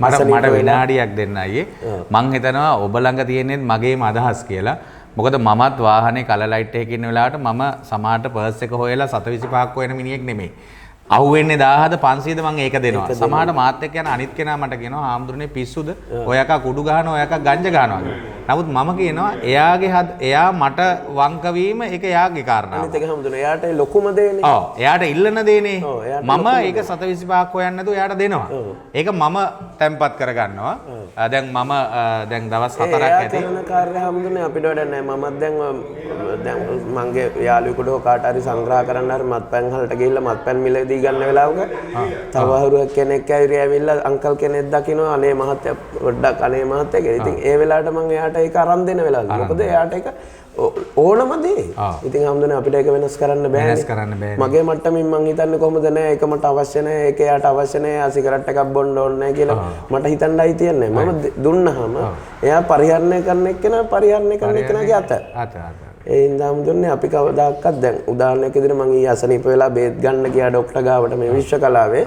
මට විනාඩියක් දෙන්න අයියේ මං හිතනවා ඔබ ළඟ තියෙන්නේ මගේම අදහස් කියලා මොකද මමත් වාහනේ කලර් ලයිට් එකක ඉන්න වෙලාවට මම සමාර්ට් පර්ස් එක හොයලා 725ක් හොයන මිනිහෙක් නෙමෙයි අහුවෙන්නේ 1000ද 500ද මම ඒක දෙනවා. සමහරට මාත් එක්ක යන අනිත් කෙනා මට කියනවා හාමුදුරනේ පිස්සුද? ඔය එකා කුඩු ගහනවා ඔය එකා ගංජා ගහනවා කියලා. නමුත් මම කියනවා එයා මට වංක වීම ඒක එයාගේ කාරණාව. අනිත් එක හාමුදුරනේ එයාට ලොකුම දේනේ. ඔව් එයාට ඉල්ලන දේනේ. මම ඒක 725ක් හොයන්නේ නැතුව එයාට දෙනවා. ඒක මම තැම්පත් කරගන්නවා. දැන් මම දැන් දවස් 4ක් ඇති. කරන කාර්ය හාමුදුරනේ අපිට වැඩ නැහැ. මමත් දැන් මගේ යාළුවෙකුට කාට හරි සංග්‍රහ කරන්න හරි මත්පැන් වලට ගිහිල්ලා මත්පැන් මිලදී ගන්න වෙලාවක තව හරුවක් කෙනෙක් ඇවිල්ලා අංකල් කෙනෙක් දකිනවා අනේ මහත්තයා පොඩ්ඩක් අනේ මහත්තයා කියලා. ඉතින් ඒ වෙලාවට මම එයාට ඒක අරන් දෙන වෙලාවල. මොකද එයාට ඒක ඕනම දේ. ඉතින් හැමදෙන අපිට ඒක වෙනස් කරන්න බෑනේ. මගේ මට්ටමින් මං හිතන්නේ කොහොමද නෑ ඒක මට අවශ්‍ය නෑ ඒක එයාට අවශ්‍ය නෑ ආ සිගරට් එකක් බොන්න ඕනේ නෑ කියලා මට හිතන්නයි තියන්නේ. මම දුන්නාම එයා පරිහරණය කරන එක්කෙනා පරිහරණය කරන එක්කෙනාගේ අත. ඒ හින්දාම දුන්නේ අපි කවදාකවත් දැන් උදාහරණයක් විදිහට මම ඊ අසනීප වෙලා බේත් ගන්න ගියා ડોක්ටර් ගාවට මේ විශ්ව කලාවේ.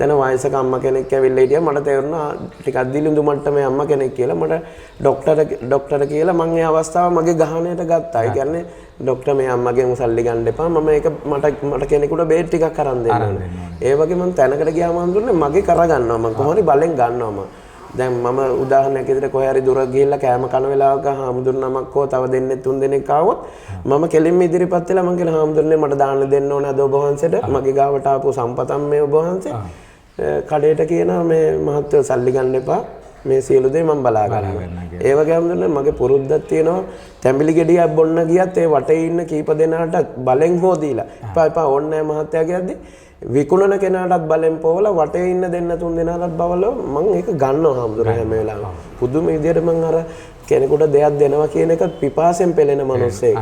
එතන වයසක අම්මා කෙනෙක් ඇවිල්ලා හිටියා මට තේරුණා ටිකක් දිලිඳු මට්ටමේ අම්මා කෙනෙක් කියලා මට ડોක්ටර් කියලා මම ඒ අවස්ථාව මගේ ගහණයට ගත්තා. ඒ කියන්නේ ડોක්ටර් මේ අම්මගෙන් සල්ලි ගන්න එපා මම ඒක මට කෙනෙකුට බේත් ටිකක් අරන් දෙන්න ඕනේ. ඒ වගේ මම තැනකට ගියාම හඳුන්නේ මගේ කරගන්නවා මම කොහොම හරි බලෙන් ගන්නවා මම. දැන් මම උදාහරණයක් විදිහට කොහේ හරි දුර ගිහිල්ලා කෑම කන වෙලාවක හාමුදුරනමක් හෝ තව දෙන්නේ තුන් දෙනෙක් ආවොත් මම කෙලින්ම ඉදිරිපත් වෙලා මම කියන හාමුදුරනේ මට දාන්න දෙන්න ඕනේ අද ඔබ වහන්සේට මගේ ගාවට ආපු සම්පතම් මේ ඔබ වහන්සේ කඩේට කියනවා මේ මහත්තයෝ සල්ලි ගන්න එපා මේ සියලු දේ මම බලා ගන්නවා. ඒ වගේ හාමුදුරනේ මගේ පුරුද්දක් තියෙනවා තැඹිලි ගෙඩියක් බොන්න ගියත් ඒ වටේ ඉන්න කීප දෙනාට බලෙන් හෝ දීලා එපා ඕන්නේ මහත්තයා කියද්දි විකුණන කෙනාටත් බලෙන් පොවලා වටේ ඉන්න දෙන්න තුන් දෙනාටත් බවල මම ඒක ගන්නවා හාමුදුරනේ හැම වෙලාවෙම. පුදුම විදියට මම අර කෙනෙකුට දෙයක් දෙනවා කියන එක පිපාසෙන් පෙළෙන මිනිස්සෙක්.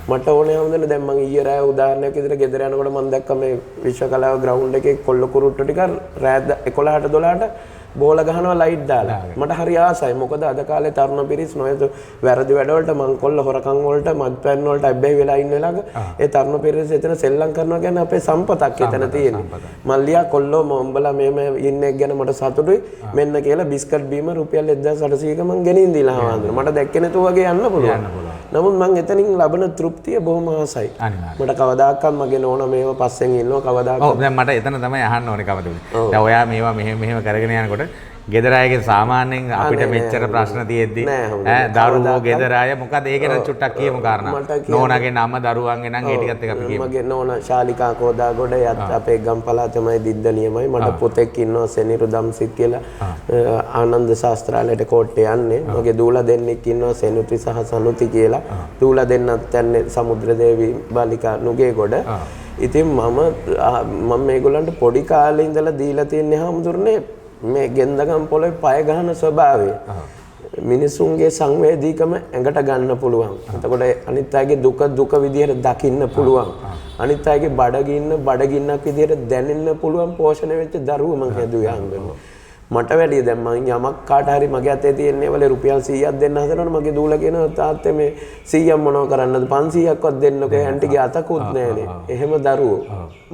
මට ඕනේ හාමුදුරනේ දැන් මම ඊයේ රෑ උදාහරණයක් විදියට ගෙදර යනකොට මම දැක්ක මේ විශ්ව කලාව ග්‍රවුන්ඩ් එකේ කොල්ල කුරුට්ටු ටික රෑ 11ට 12ට බෝල ගහනවා ලයිට් දාලා. මට හරි ආසයි. මොකද අද කාලේ තරුණ පිරිස් නොයද වැරදි වැඩවලට මංකොල්ල හොරකම් වලට මත්පැන් වලට අබ්බැහි වෙලා ඉන්න වෙලාවක ඒ තරුණ පිරිස් එතන සෙල්ලම් කරනවා කියන්නේ අපේ සම්පතක් එතන තියෙන්නේ. මල්ලියා කොල්ලෝ මොම්බලා මේම ඉන්නේ ගැන මට සතුටුයි. මෙන්න කියලා බිස්කට් බීම රුපියල් 1800ක මං ගෙනින් දීලා ආවන්දර. මට දැක්කේ නැතුව වගේ යන්න පුළුවන්. නමුත් මං එතනින් ලබන තෘප්තිය බොහොම ආසයි. මට කවදාකවත් මගේ නෝනා මේව පස්සෙන් ඉන්නවා කවදාකවත්. ඔව් දැන් මට එතන තමයි අහන්න ඕනේ කවදද. දැන් ඔයා මේවා මෙහෙම කරගෙන යනකොට ගෙදර අයගේ සාමාන්‍යයෙන් අපිට මෙච්චර ප්‍රශ්න තියෙද්දි දරුවෝ ගෙදර අය මොකද ඒක ගැන චුට්ටක් කියමු කාරණා. නෝනාගේ නම දරුවන්ගේ නම් ඒ ටිකත් එක අපි කියමු. මගේ නෝනා ශාලිකා කෝදාගොඩ යත් අපේ ගම්පලා තමයි දිද්දනියමයි. මට පුතෙක් ඉන්නවා සෙනිරු දම්සිත් කියලා ආනන්ද ශාස්ත්‍රාලයට කෝට්ටේ යන්නේ. මගේ දූලා දෙන්නෙක් ඉන්නවා සෙනුති සහ සනුති කියලා. දූලා දෙන්නත් යන්නේ සමුද්‍රදේවි බාලිකා නුගේගොඩ. ඉතින් මම මේගොල්ලන්ට පොඩි කාලේ ඉඳලා දීලා තියෙන්නේ හැමදෙරනේ මේ ගෙන්දගම් පොළොවේ පය ගහන ස්වභාවය මිනිසුන්ගේ සංවේදීකම ඇඟට ගන්න පුළුවන්. එතකොට අනිත් අයගේ දුක විදියට දකින්න පුළුවන්. අනිත් අයගේ බඩගින්නක් විදියට දැනෙන්න පුළුවන් පෝෂණය වෙච්ච දරුවෝ මං හැදුවේ හංගනවා. මට වැඩිය දැන් මං යමක් කාට හරි මගේ අතේ තියෙන්නේ වල රුපියල් 100ක් දෙන්න හදනවනේ මගේ දූලා කියනවා තාත්තේ මේ 100ක් මොනව කරන්නද 500ක්වත් දෙන්නකෝ ඇන්ටිගේ අතකුත් නැහනේ. එහෙම දරුවෝ.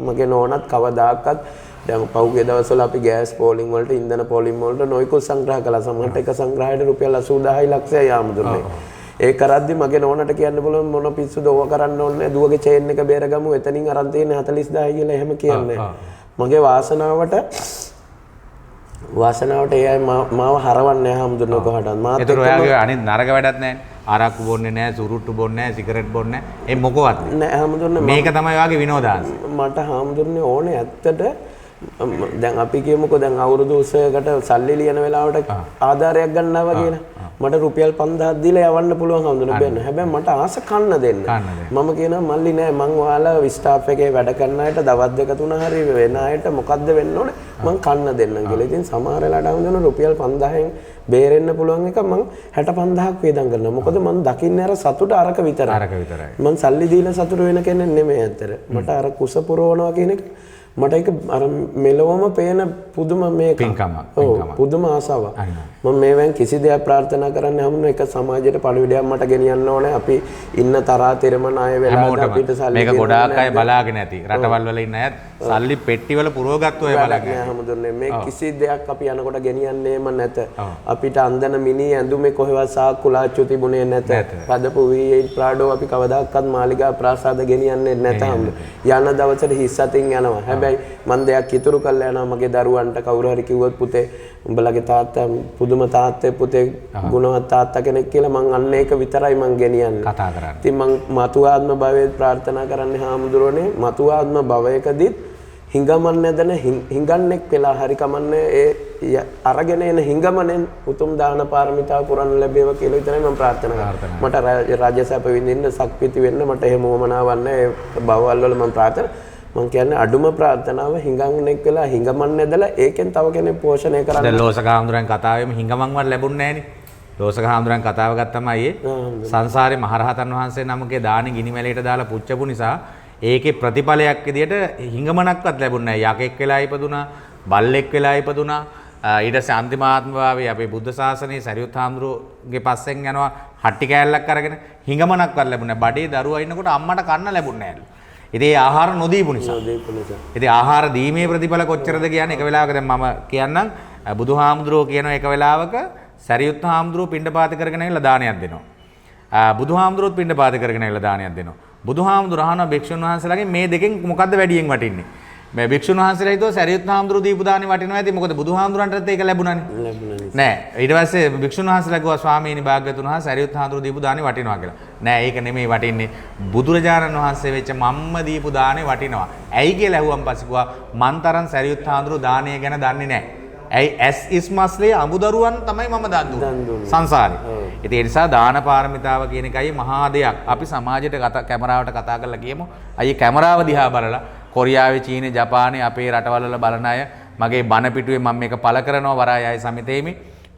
මගේ නෝනත් කවදාකවත් දැන් පහුගිය දවස්වල අපි ගෑස් පෝලිං වලට ඉන්ධන පෝලිං වලට නොයිකුත් සංග්‍රහ කළා. සමහරට එක සංග්‍රහයට රුපියල් 80000 ලක්ෂය යාම දුන්නේ. ඒ කරද්දි මගේ නෝනට කියන්න බලන්න මොන පිස්සුද ඕව කරන්න ඕනේ දුවගේ චේන් එක බේරගමු එතනින් අරන් තියෙන්නේ 40000 කියලා එහෙම කියන්නේ. මගේ වාසනාවට ඒ අය මාව හරවන්නේ නැහැ හම්දුනේ කොහටවත්. මාත් ඒතර ඔයාගේ අනිත් නරක වැඩක් නැහැ. ආරක්කු බොන්නේ නැහැ, සුරුට්ටු බොන්නේ නැහැ, සිගරට් බොන්නේ නැහැ. ඒ මොකවත් නෑ හම්දුනේ. මේක තමයි ඔයාගේ විනෝදාංශ. මට හම්දුනේ ඕනේ ඇත්තට දැන් අපි කියමුකෝ දැන් අවුරුදු 20කට සල්ලි ලියන වෙලාවට ආධාරයක් ගන්නවා කියලා. මට රුපියල් 5000ක් දීලා යවන්න පුළුවන් හම්දුනේ බෙන්න. හැබැයි මට ආස කන්න දෙන්න. මම කියනවා මල්ලි නෑ මං ඔයාලා ස්ටාෆ් එකේ වැඩ කරන අයට දවස් දෙක තුන හරි වෙන අයට මොකද්ද වෙන්න ඕනේ මං කන්න දෙන්නම් කියලා. ඉතින් සමහර වෙලාවට හම්දුනේ රුපියල් 5000න් බේරෙන්න පුළුවන් එක මං 65000ක් වේදම් කරනවා. මොකද මං දකින්නේ අර සතුට අරක විතරයි. මං සල්ලි දීලා සතුට වෙන කෙනෙක් නෙමෙයි ඇත්තට. මට අර කුස පුරවනවා කියන එක මට ඒක අර මෙලොවම පේන පුදුම මේක. පින්කම. පුදුම ආසාවක්. මම මේවෙන් කිසි දෙයක් ප්‍රාර්ථනා කරන්නේ හැමෝම එක සමාජයට පණිවිඩයක් මට ගෙනියන්න ඕනේ. අපි ඉන්න තරහා තිරමන අය වෙලා අපිට සල්ලි මේක ගොඩාක් අය බලාගෙන ඇති. රටවල් වල ඉන්න අය සල්ලි පෙට්ටි වල පුරවගත්තු අය බලාගෙන. හැමෝම මේ කිසි දෙයක් අපි යනකොට ගෙනියන්නේම නැත. අපිට අන්දන මිනි ඇඳුමේ කොහෙවත් සාක්කුලාච්චු තිබුණේ නැත. පදපු V8 ප්‍රාඩෝ අපි කවදාකවත් මාලිගා ප්‍රාසාද ගෙනියන්නේ නැත. යන දවසට හිස් අතින් යනවා. හැබැයි මම දෙයක් ඉතුරු කරලා යනවා මගේ දරුවන්ට කවුරු හරි කිව්වොත් පුතේ උඹලගේ තාත්තා පුදුම තාත්තේ පුතේ ගුණවත් තාත්තා කෙනෙක් කියලා මං අන්න ඒක විතරයි මං ගෙනියන්නේ. කතා කරන්නේ. ඉතින් මං මතු ආත්ම භවයේ ප්‍රාර්ථනා කරන්නේ හාමුදුරනේ මතු ආත්ම භවයකදීත් හිඟමන් නැදන හිඟන්නෙක් වෙලා හරි කමන්නේ ඒ අරගෙන එන හිඟමනෙන් උතුම් දාන පාරමිතා පුරන්න ලැබේවා කියලා විතරයි මම ප්‍රාර්ථනා කරන්නේ. මට රාජසැප විඳින්න ශක්තිති වෙන්න මට එහෙම වමනාවක් නැහැ. ඒ භවවල වල මම ප්‍රාර්ථනා මම කියන්නේ අඩුම ප්‍රාර්ථනාව හිඟන්නෙක් වෙලා හිඟමන් නැදලා ඒකෙන් තව කෙනෙක් පෝෂණය කරන්න. දැන් ලෝසක හාමුදුරන් කතාවෙම හිඟමන් වත් ලැබුණේ නැහනේ. ලෝසක හාමුදුරන් කතාව ගත්තම අයියේ සංසාරේ මහරහතන් වහන්සේ නමකේ දානි ගිනි මැලයට දාලා පුච්චපු නිසා ඒකේ ප්‍රතිඵලයක් විදියට හිඟමනක්වත් ලැබුණේ නැහැ. යකෙක් වෙලා ඉපදුනා, බල්ලෙක් වෙලා ඉපදුනා. ඊට පස්සේ අන්තිම ආත්මභාවයේ අපේ බුද්ධ ශාසනයේ සරියුත් හාමුදුරුවෝගේ පස්සෙන් යනවා හට්ටි කෑල්ලක් අරගෙන හිඟමනක්වත් ලැබුණේ නැහැ. බඩේ දරුවා ඉන්නකොට අම්මට කන්න ලැබුණේ නැහැ. ඉතින් ආහාර නොදීපු නිසා. ඉතින් ආහාර දීමේ ප්‍රතිඵල කොච්චරද කියන්නේ එක වෙලාවක දැන් මම කියන්නම් බුදුහාමුදුරුවෝ කියන එක වෙලාවක සරියුත් හාමුදුරුවෝ පිණ්ඩපාත කරගෙන ඇවිල්ලා දානයක් දෙනවා. බුදුහාමුදුරුවෝත් පිණ්ඩපාත කරගෙන ඇවිල්ලා දානයක් දෙනවා. බුදුහාමුදුරුවෝ අහනවා භික්ෂුන් වහන්සේලාගෙන් මේ දෙකෙන් මොකද්ද වැඩියෙන් වටින්නේ? මේ භික්ෂුන් වහන්සේලා හිතුවා සරියුත් හාමුදුරුවෝ දීපු දානේ වටිනවා ඇති. මොකද බුදුහාමුදුරන්ටත් ඒක ලැබුණානේ. නෑ. ඊට පස්සේ භික්ෂුන් වහන්සේලා කිව්වා ස්වාමීනි භාග්‍යවතුන් වහන්සේ සරියුත් හාමුදුරුවෝ දීපු දානේ වටිනවා කියලා. නෑ ඒක නෙමෙයි වටින්නේ. බුදුරජාණන් වහන්සේ වෙච්ච මම්ම දීපු දානේ වටිනවා. ඇයි කියලා ඇහුවම් පස්සේ කිව්වා මන් තරම් සරියුත් හාමුදුරුවෝ දානය ගැන දන්නේ නෑ. ඇයි ඇස් ඉස්මස්ලේ අමුදරුවන් තමයි මම දන් දුන්නේ සංසාරේ. ඉතින් ඒ නිසා දාන පාරමිතාව කියන එකයි මහා දෙයක්. අපි සමාජයට කැමරාවට කතා කරලා කියමු. අයියේ කැමරාව දිහා බලලා කොරියාවේ චීනේ ජපානයේ අපේ රටවල් වල බලන අය මගේ බණ පිටුවේ මම මේක පළ කරනවා වරායයි සමිතේමි.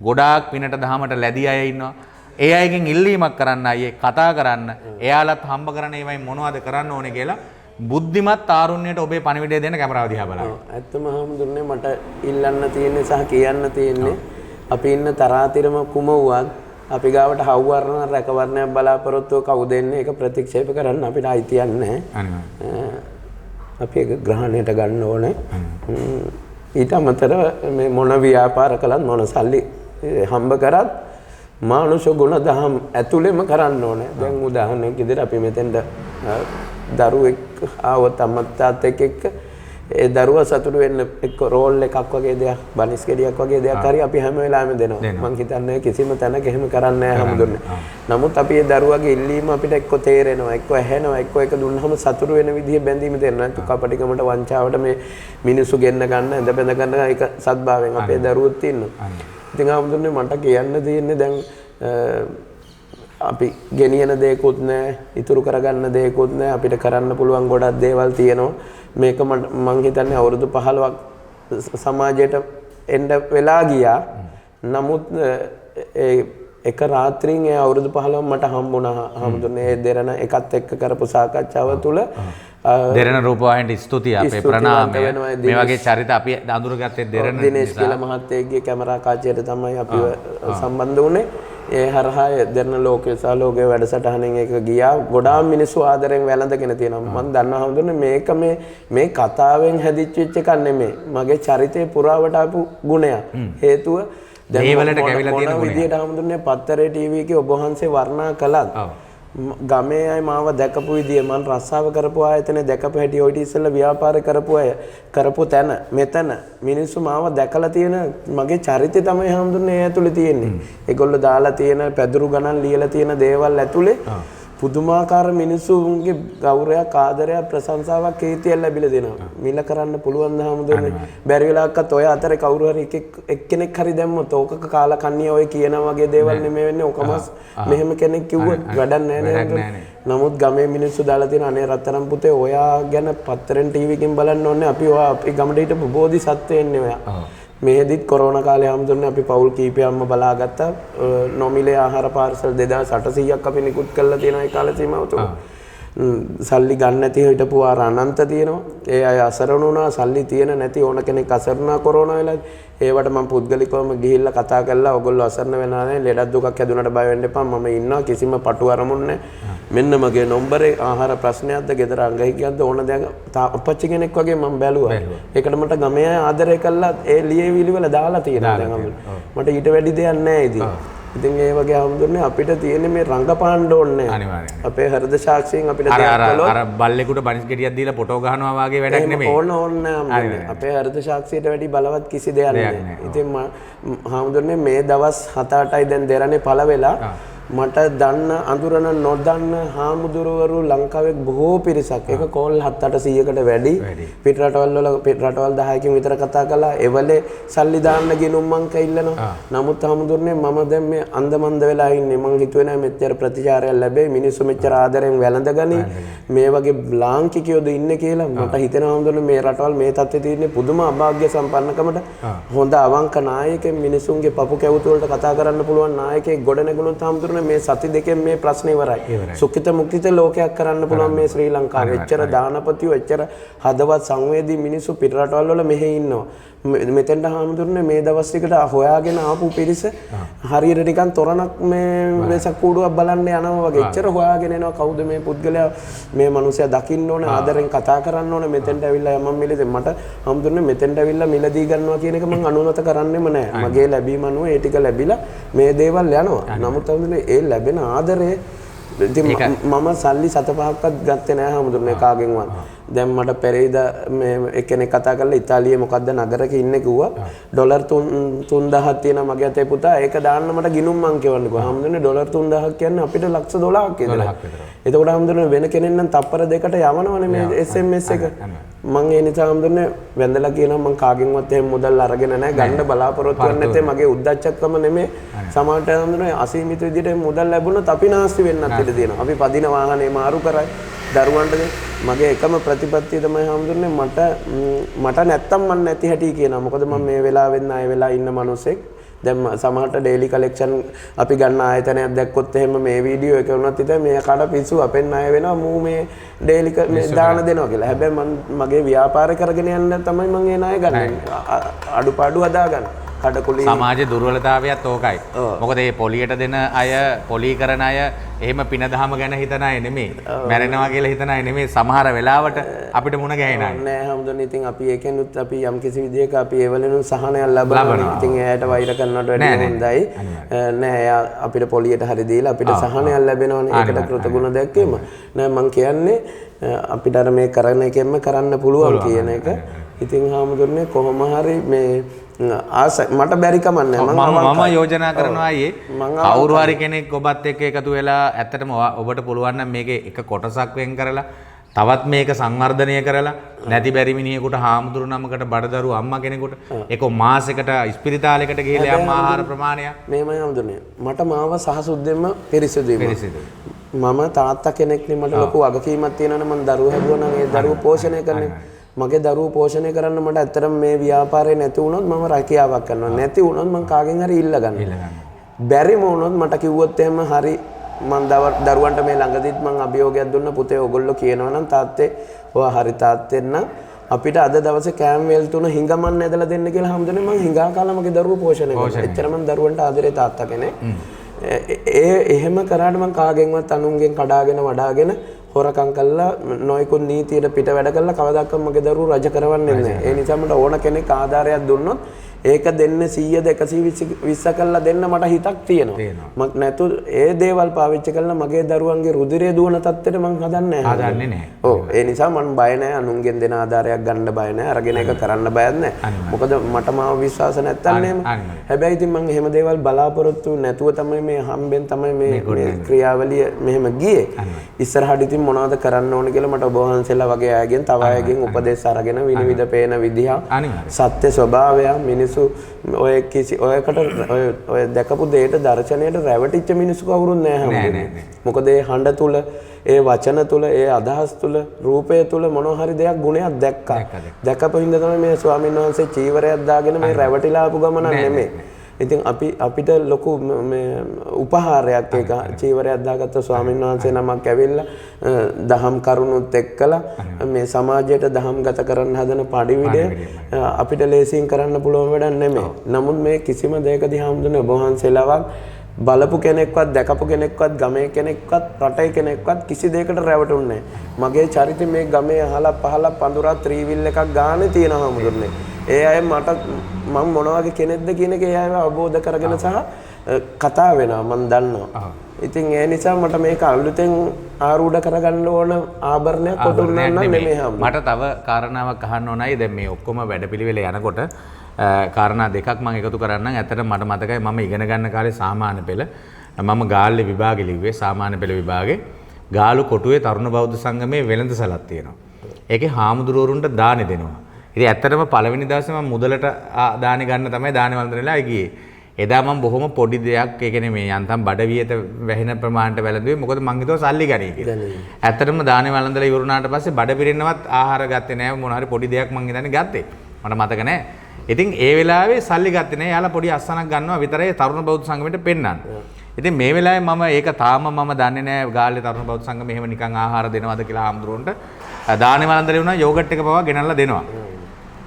ගොඩාක් පිනට දහමට ලැබී අය ඉන්නවා. ඒ අයගෙන් ඉල්ලීමක් කරන්න අයියේ කතා කරන්න. එයාලත් හම්බ කරන ඒවයි මොනවද කරන්න ඕනේ කියලා බුද්ධිමත් තාරුණ්‍යයට ඔබේ පණිවිඩය දෙන්න කැමරාව දිහා බලන්න. ඇත්තම හාමුදුරනේ මට ඉල්ලන්න තියෙන්නේ සහ කියන්න තියෙන්නේ අපි ඉන්න තරාතිරම කුමව්වත් අපි ගාවට හවුවරණ රැකවරණයක් බලාපොරොත්තු කවුද එන්නේ ඒක ප්‍රතික්ෂේප කරන්න අපිට අයිතියක් නැහැ. අපි ඒක ග්‍රහණයට ගන්න ඕනේ. ඊට අමතරව මේ මොන ව්‍යාපාර කළත් මොන සල්ලි හම්බ කරත් මානුෂ ගුණ දහම් ඇතුළෙම කරන්න ඕනේ. දැන් උදාහරණයක් විදිහට අපි මෙතෙන්ද දරුවෙක් ආවොත් අම්මා තාත්තෙක් එක්ක ඒ දරුවා සතුටු වෙන්න එක්ක රෝල් එකක් වගේ දෙයක් බනිස් ගෙඩියක් වගේ දෙයක් හරි අපි හැම වෙලාවෙම දෙනවා. මං හිතන්නේ කිසිම තැනක එහෙම කරන්නේ නැහැ හැමදෙන්නේ. නමුත් අපි ඒ දරුවාගේ ඉල්ලීම අපිට එක්ක තේරෙනවා, එක්ක ඇහෙනවා, එක්ක ඒක දුන්නාම සතුටු වෙන විදිහ බැඳීම දෙනවා. නැත්නම් කපටිකමට වංචාවට මේ මිනිස්සු ගෙන්න ගන්න, ඇඳ බැඳ ගන්න ඒක සත්භාවයෙන් අපේ දරුවොත් ඉන්නවා. ඉතින් ආමුදුන්නේ මට කියන්න තියෙන්නේ දැන් අපි ගෙනියන දේකුත් නැහැ, ඉතුරු කරගන්න දේකුත් නැහැ. අපිට කරන්න පුළුවන් ගොඩක් දේවල් තියෙනවා. මේක මම හිතන්නේ අවුරුදු 15ක් සමාජයට එන්න වෙලා ගියා. නමුත් එක රාත්‍රියෙන් ඒ අවුරුදු 15ම මට හම්බුණා. හම්බුනේ ඒ දෙරණ එකත් එක්ක කරපු සාකච්ඡාව තුළ දෙරණ රූපවාහිනියට ස්තුතියි අපේ ප්‍රණාමය. මේ වගේ චරිත අපි අඳුරගත්තේ දෙරණ දිනේෂ් කියලා මහත්තයෙක්ගේ කැමරා කාචයට තමයි අපිව සම්බන්ධ වුණේ. ඒ හරහා දෙරණ ලෝකේ සාලෝකයේ වැඩසටහනෙන් එක ගියා. ගොඩාක් මිනිස්සු ආදරෙන් වැළඳගෙන තියෙනවා. මම දන්නවා හඳුනන්නේ මේක මේ කතාවෙන් හැදිච්ච එකක් නෙමෙයි. මගේ චරිතේ පුරාවට ආපු ගුණයක්. හේතුව දැන් මේ වලට කැවිලා තියෙන ගුණය. විදියට හඳුනන්නේ පත්තරේ ටීවී එකේ ඔබ වහන්සේ වර්ණනා කළත් ගමේ අය මාව දැකපු විදිය මම රස්සාව කරපු ආයතනේ දැකපු හැටි ඔය ඉතිසෙල්ලා ව්‍යාපාර කරපු අය කරපු තැන මෙතන මිනිස්සු මාව දැකලා තියෙන මගේ චරිතය තමයි හඳුන්නේ ඒ ඇතුලේ තියෙන්නේ. ඒගොල්ලෝ දාලා තියෙන පැදුරු ගණන් ලියලා තියෙන දේවල් ඇතුලේ පුදුමාකාර මිනිස්සුන්ගේ ගෞරවයක් ආදරයක් ප්‍රශංසාවක් කීර්තියක් ලැබිලා දෙනවා. මිල කරන්න පුළුවන් ද හමුදුනේ. බැරි වෙලාවකත් ඔය අතරේ කවුරු හරි එක්කෙනෙක් හරි දැම්මොත් ඕකක කාලා කන්නේ ඔය කියන වගේ දේවල් නෙමෙයි වෙන්නේ. ඔකමස් මෙහෙම කෙනෙක් කිව්වොත් වැඩක් නැහැ නේද? නමුත් ගමේ මිනිස්සු දාලා තියෙන අනේ රත්තරන් පුතේ ඔයා ගැන පත්තරෙන් ටීවී එකෙන් බලන්න ඕනේ. අපි ගමඩ හිටපු බෝධිසත්වයෝ ඉන්නේ ඔයා. මේදිත් කොරෝනා කාලේ හැමදෙන්නේ අපි පවුල් කීපයක්ම බලාගත්තා. නොමිලේ ආහාර පාර්සල් 2800ක් අපි නිකුත් කරලා තියෙනවා ඒ කාල සීමාව තුළ. සල්ලි ගන්න නැති හිටපු ආර අනන්ත තියෙනවා. ඒ අය අසරණ වුණා, සල්ලි තියෙන නැති ඕන කෙනෙක් අසරණා කොරෝනා වෙලාවේ. ඒවට මම පුද්ගලිකවම ගිහිල්ලා කතා කරලා ඔයගොල්ලෝ අසරණ වෙනා නැහැ, ලෙඩක් දුකක් හැදුනට බය වෙන්න එපා, මම ඉන්නවා, කිසිම පටු අරමුණ නැහැ. මෙන්න මගේ නම්බරේ, ආහාර ප්‍රශ්නයක්ද, ගෙදර අංගහිකයක්ද, ඕන දෙයක් අපච්චි කෙනෙක් වගේ මම බැලුවා. ඒකට මට ගමේ ආදරය කළා, ඒ ලියවිලි වල දාලා තියෙනවා දැන් මට ඊට වැඩි දෙයක් නැහැ ඉතින්. ඉතින් ඒ වගේ හම්දුන්නේ අපිට තියෙන්නේ මේ රංගපාන්න ඕනේ අනිවාර්යයෙන්. අපේ හෘද සාක්ෂියෙන් අපිට දෙයක් කළොත් අර බල්ලෙකුට බනිස් ගෙඩියක් දීලා ෆොටෝ ගහනවා වගේ වැඩක් නෙමෙයි. ඕනේ අපේ හෘද සාක්ෂියට වැඩි බලවත් කිසි දෙයක් නැහැ. ඉතින් හම්දුන්නේ මේ දවස් 7-8යි දැන් දෙරණේ පළ වෙලා මට දන්න අඳුරන නොදන්න හාමුදුරුවරු ලංකාවේ බොහෝ පිරිසක් ඒක කෝල් 7-800කට වැඩි පිට රටවල් 10කින් විතර කතා කළා. එවලේ සල්ලි දාන්න ගිනුම් මං කැইল্ලනවා. නමුත් හාමුදුරනේ මම දැන් මේ අන්දමන්ද වෙලා ඉන්නේ. මං හිතුවේ නෑ මෙච්චර ප්‍රතිචාරයක් ලැබෙයි, මිනිස්සු මෙච්චර ආදරෙන් වැළඳගනි, මේ වගේ ලාංකිකයෝද ඉන්නේ කියලා. මට හිතෙනවා හාමුදුරනේ මේ රටවල් මේ තත්ත්වයේ තියෙන්නේ පුදුම අභාග්‍ය සම්පන්නකමට. හොඳ අවංක නායකයෙක්, මිනිසුන්ගේ පපු කැවුතු වලට කතා කරන්න පුළුවන් නායකයෙක් ගොඩනැගුණොත් හාමුදුරනේ මේ සති දෙකෙන් මේ ප්‍රශ්නේ ඉවරයි. සුඛිත මුක්තිත ලෝකයක් කරන්න පුළුවන් මේ ශ්‍රී ලංකාවේ. එච්චර දානපතියෝ, එච්චර හදවත් සංවේදී මිනිස්සු පිට රටවල් වල මෙහෙ ඉන්නවා. මෙතෙන්ට හාමුදුරනේ මේ දවස් ටිකට හොයාගෙන ආපු පිරිස හරියට නිකන් තොරණක් මේ වෙසක් කූඩුවක් බලන්න යනවා වගේ. එච්චර හොයාගෙන එනවා කවුද මේ පුද්ගලයා, මේ මිනිස්සයා දකින්න ඕන, ආදරෙන් කතා කරන්න ඕන. මෙතෙන්ට ඇවිල්ලා මම මිලදී මට හාමුදුරනේ මෙතෙන්ට ඇවිල්ලා මිලදී ගන්නවා කියන එක මම අනුමත කරන්නෙම නැහැ. මගේ ලැබීම අනුව ඒ ටික ලැබිලා මේ දේවල් යනවා. නමුත් හාමුදුරනේ ඒ ලැබෙන ආදරේ ඉතින් මම සල්ලි 7-5ක්වත් ගත්තේ නැහැ හාමුදුරනේ කාගෙන්වත්. දැන් මට පෙරේද මේ එක්කෙනෙක් කතා කරලා ඉතාලියේ මොකද්ද නගරක ඉන්නේ කිව්වා. ඩොලර් 3000ක් තියෙනවා මගේ අතේ පුතා, ඒක දාන්න මට ගිනුම් මං කියවන්නකෝ. හාමුදුරනේ ඩොලර් 3000ක් කියන්නේ අපිට ලක්ෂ 12ක් විතර. එතකොට හාමුදුරනේ වෙන කෙනෙක් නම් තප්පර දෙකට යවනවනේ මේ SMS එක. මං ඒ නිසා හාමුදුරනේ වැඳලා කියනවා මං කාගෙන්වත් එහෙම මුදල් අරගෙන නැහැ, ගන්න බලාපොරොත්තු වෙන්නේ නැත්තේ මගේ උද්දච්චකම නෙමෙයි. සමහරට හාමුදුරනේ අසීමිත විදිහට මුදල් ලැබුණොත් අපි නාස්ති වෙන්නත් ඉඩ තියෙනවා. අපි පදින වාහනේ මාරු කරයි දරුවන්ට. මගේ එකම ප්‍රතිපත්තිය තමයි හාමුදුරනේ මට නැත්තම් මන් නැති හැටි කියනවා. මොකද මම මේ වෙලාවෙත් ණය වෙලා ඉන්න මිනිසෙක්. දැන් සමහරට ඩේලි කලෙක්ෂන් අපි ගන්න ආයතනයක් දැක්කොත් එහෙම මේ වීඩියෝ එක වුණත් ඉතින් මේ කඩ පිස්සු අපෙන් ණය වෙනවා, මූ මේ ඩේලි මේ දාන දෙනවා කියලා. හැබැයි මගේ ව්‍යාපාරය කරගෙන යන්න තමයි මම ඒ ණය ගන්න. අඩුපාඩු හදාගන්න. සමාජ දුර්වලතාවයත් ඕකයි. මොකද මේ පොලියට දෙන අය, පොලී කරන අය එහෙම පින දහම ගැන හිතන අය නෙමෙයි. මැරෙනවා කියලා හිතන අය නෙමෙයි. සමහර වෙලාවට අපිට මුණ ගැහෙන අය. නෑ හම්දුනේ. ඉතින් අපි ඒකෙනුත් අපි යම් කිසි විදියක අපි ඒවලෙනුත් සහනයක් ලබනවා. ඉතින් එයාට වෛර කරනවට වැඩිය හොඳයි. නෑ එයා අපිට පොලියට හරි දීලා අපිට සහනයක් ලැබෙනවනේ. ඒකට කෘතගුණ දැක්කේම. නෑ මං කියන්නේ අපිට අර මේ කරන එකෙන්ම කරන්න පුළුවන් කියන එක. ඉතින් හාමුදුරනේ කොහොම හරි මේ මට බැරි කමක් නැහැ. මම යෝජනා කරනවා අයියේ කවුරු හරි කෙනෙක් ඔබත් එක්ක එකතු වෙලා ඇත්තටම ඔබට පුළුවන් නම් මේකේ එක කොටසක් වෙන් කරලා තවත් මේක සංවර්ධනය කරලා නැති බැරි මිනිහෙකුට හාමුදුරු නමකට බඩදරු අම්මා කෙනෙකුට ඒක මාසෙකට ස්පිරිතාලයකට ගිහලා යම් ආහාර ප්‍රමාණයක් මේමයි හාමුදුරනේ. මට මාව සහසුද්දෙන්ම පිරිසිදුයි. මම තාත්තා කෙනෙක් නේ, මට ලොකු වගකීමක් තියෙනවනේ. මම දරුවෝ හැදුවා නම් ඒ දරුවෝ පෝෂණය කරන්නේ. මගේ දරුවෝ පෝෂණය කරන්න මට ඇත්තටම මේ ව්‍යාපාරේ නැති වුණොත් මම රැකියාවක් කරනවා. නැති වුණොත් මම කාගෙන් හරි ඉල්ල ගන්නවා. බැරිම වුණොත් මට කිව්වොත් එහෙම හරි මම දරුවන්ට මේ ළඟදිත් මම අභියෝගයක් දුන්න, පුතේ ඔයගොල්ලෝ කියනවා නම් තාත්තේ ඔයා හරි තාත්තෙන් නම් අපිට අද දවසේ කෑම වේල් තුන හිඟමන් ඇදලා දෙන්න කියලා හම්දුනේ. මම හිඟා කාලා මගේ දරුවෝ පෝෂණය කරනවා. එච්චර මම දරුවන්ට ආදරේ තාත්තා කෙනෙක්. එහෙම කරාට මම කාගෙන්වත් අනුන්ගෙන් කඩාගෙන වඩාගෙන හොරකම් කළා නොයෙකුත් නීතියට පිට වැඩ කළා කවදාවත් මගේ දරුවෝ රජ කරවන්නේ නැහැ. ඒ නිසා මට ඕන කෙනෙක් ආධාරයක් දුන්නොත් ඒක දෙන්න 100ද 120 කළා දෙන්න මට හිතක් තියෙනවා. මම නැතු ඒ දේවල් පාවිච්චි කළා මගේ දරුවන්ගේ රුධිරය දුවන තත්ත්වෙට මම හදන්නේ නැහැ. ඔව් ඒ නිසා මම බය නැහැ. අනුන්ගෙන් දෙන ආධාරයක් ගන්න බය නැහැ. අරගෙන ඒක කරන්න බයත් නැහැ. මොකද මට මාව විශ්වාස නැත්තම් නේම. හැබැයි ඉතින් මම එහෙම දේවල් බලාපොරොත්තු නැතුව තමයි මේ හම්බෙන් තමයි මේ ක්‍රියාවලිය මෙහෙම ගියේ. ඉස්සරහට ඉතින් මොනවද කරන්න ඕන කියලා මට ඔබ වහන්සේලා වගේ අයගෙන් තව අයගෙන් උපදෙස් අරගෙන විනිවිද පේන විදිහ සත්‍ය ස්වභාවය මිනිස්සු ඔය කිසි ඔයකට ඔය දැකපු දෙයට දර්ශනයට රැවටිච්ච මිනිස්සු කවුරුත් නැහැ හැමෝම. මොකද ඒ හඬ තුල, ඒ වචන තුල, ඒ අදහස් තුල, රූපය තුල මොනවා හරි දෙයක් ගුණයක් දැක්කා. දැකපු හින්දා තමයි මේ ස්වාමීන් වහන්සේ චීවරයක් දාගෙන මේ රැවටිලා ආපු ගමන නෙමෙයි. ඉතින් අපිට ලොකු උපහාරයක් ඒක චීවරයක් දාගත්ත ස්වාමීන් වහන්සේ නමක් ඇවිල්ලා දහම් කරුණුත් එක්කලා මේ සමාජයට දහම් ගත කරන්න හදන පරිවිඩය අපිට ලේසියෙන් කරන්න පුළුවන් වැඩක් නෙමෙයි. නමුත් මේ කිසිම දෙයකදී හම්දුනේ ඔබ වහන්සේලාවක් බලපු කෙනෙක්වත් දැකපු කෙනෙක්වත් ගමේ කෙනෙක්වත් රටේ කෙනෙක්වත් කිසි දෙයකට රැවටුන්නේ නැහැ. මගේ චරිතය මේ ගමේ අහලා පහලා පඳුරා ත්‍රිවිල් එකක් ගානේ තියෙනවා හම්දුනේ. ඒ අය මට මම මොන වගේ කෙනෙක්ද කියන එක ඒ අයව අවබෝධ කරගෙන සහ කතා වෙනවා මම දන්නවා. ඉතින් ඒ නිසා මට මේක අලුතෙන් ආරූඪ කරගන්න ඕන ආභරණයක් කොටුන්නන්න නෙමෙයි හම්බුනේ. මට තව කාරණාවක් අහන්න ඕනයි. දැන් මේ ඔක්කොම වැඩපිළිවෙල යනකොට කාරණා දෙකක් මම එකතු කරන්නම්. ඇත්තට මට මතකයි මම ඉගෙන ගන්න කාලේ සාමාන්‍ය පෙළ මම ගාල්ලේ විභාගෙ ලිව්වේ සාමාන්‍ය පෙළ විභාගේ. ගාලු කොටුවේ තරුණ බෞද්ධ සංගමයේ වෙළඳසලක් තියෙනවා. ඒකේ හාමුදුරුවරුන්ට දානි දෙනවා. ඉතින් ඇත්තටම පළවෙනි දවසේ මම මුදලට දානි ගන්න තමයි දානි වන්දනලා ගියේ. එදා මම බොහොම පොඩි දෙයක් ඒ කියන්නේ මේ යන්තම් බඩ වියත වැහෙන ප්‍රමාණයට වැළඳුවේ. මොකද මං හිතුවා සල්ලි ගනී කියලා. ඇත්තටම දානි වන්දනලා ඉවරුනාට පස්සේ බඩ පිරෙන්නවත් ආහාර ගත්තේ නැහැ. මොන හරි පොඩි දෙයක් මං හිතන්නේ ගත්තේ. මට මතක නැහැ. ඉතින් ඒ වෙලාවේ සල්ලි ගත්තේ නැහැ. යාලා පොඩි අස්සනක් ගන්නවා විතරයි තරුණ බෞද්ධ සංගමයට පෙන්නන්න. ඉතින් මේ වෙලාවේ මම ඒක තාම මම දන්නේ නැහැ ගාල්ලේ තරුණ බෞද්ධ සංගමේ එහෙම නිකන් ආහාර දෙනවද කියලා ආම්දුරන්ට දානි වන්දනලා වුණා යෝගට් එක පවා ගෙනල්ලා දෙනවා.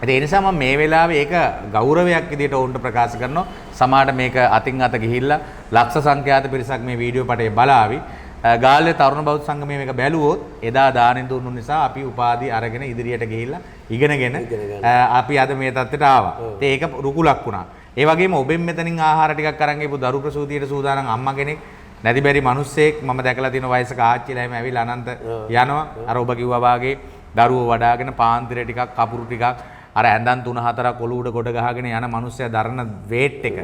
ඒ නිසා මම මේ වෙලාවේ ඒක ගෞරවයක් විදිහට වුන්ට ප්‍රකාශ කරනවා. සමහරට මේක අතින් අත ගිහිල්ලා ලක්ෂ සංඛ්‍යාත පිරිසක් මේ වීඩියෝ පටේ බලාවි. ගාල්ලේ තරුණ බෞද්ධ සංගමයේ මේක බැලුවොත් එදා දානෙන් දුන්නු නිසා අපි උපාධි අරගෙන ඉදිරියට ගිහිල්ලා ඉගෙනගෙන අපි අද මේ තත්ත්වයට ආවා. ඒක රුකුලක් වුණා. ඒ වගේම ඔබෙන් මෙතනින් ආහාර ටිකක් අරන් ගිහපු දරු ප්‍රසූතියට සූදානම් අම්මා කෙනෙක් නැති බැරි මිනිස්සෙක් මම දැකලා තියෙන වයසක ආච්චිලා එහෙම ඇවිල්ලා අනන්ත යනවා. අර ඔබ කිව්වා වාගේ දරුවෝ වඩාගෙන පාන්තිර ටිකක් කපුරු ටිකක් අර ඇඳන් 3-4ක් ඔලුවට ගොඩ ගහගෙන යන මිනිස්සයා දරන වේට් එක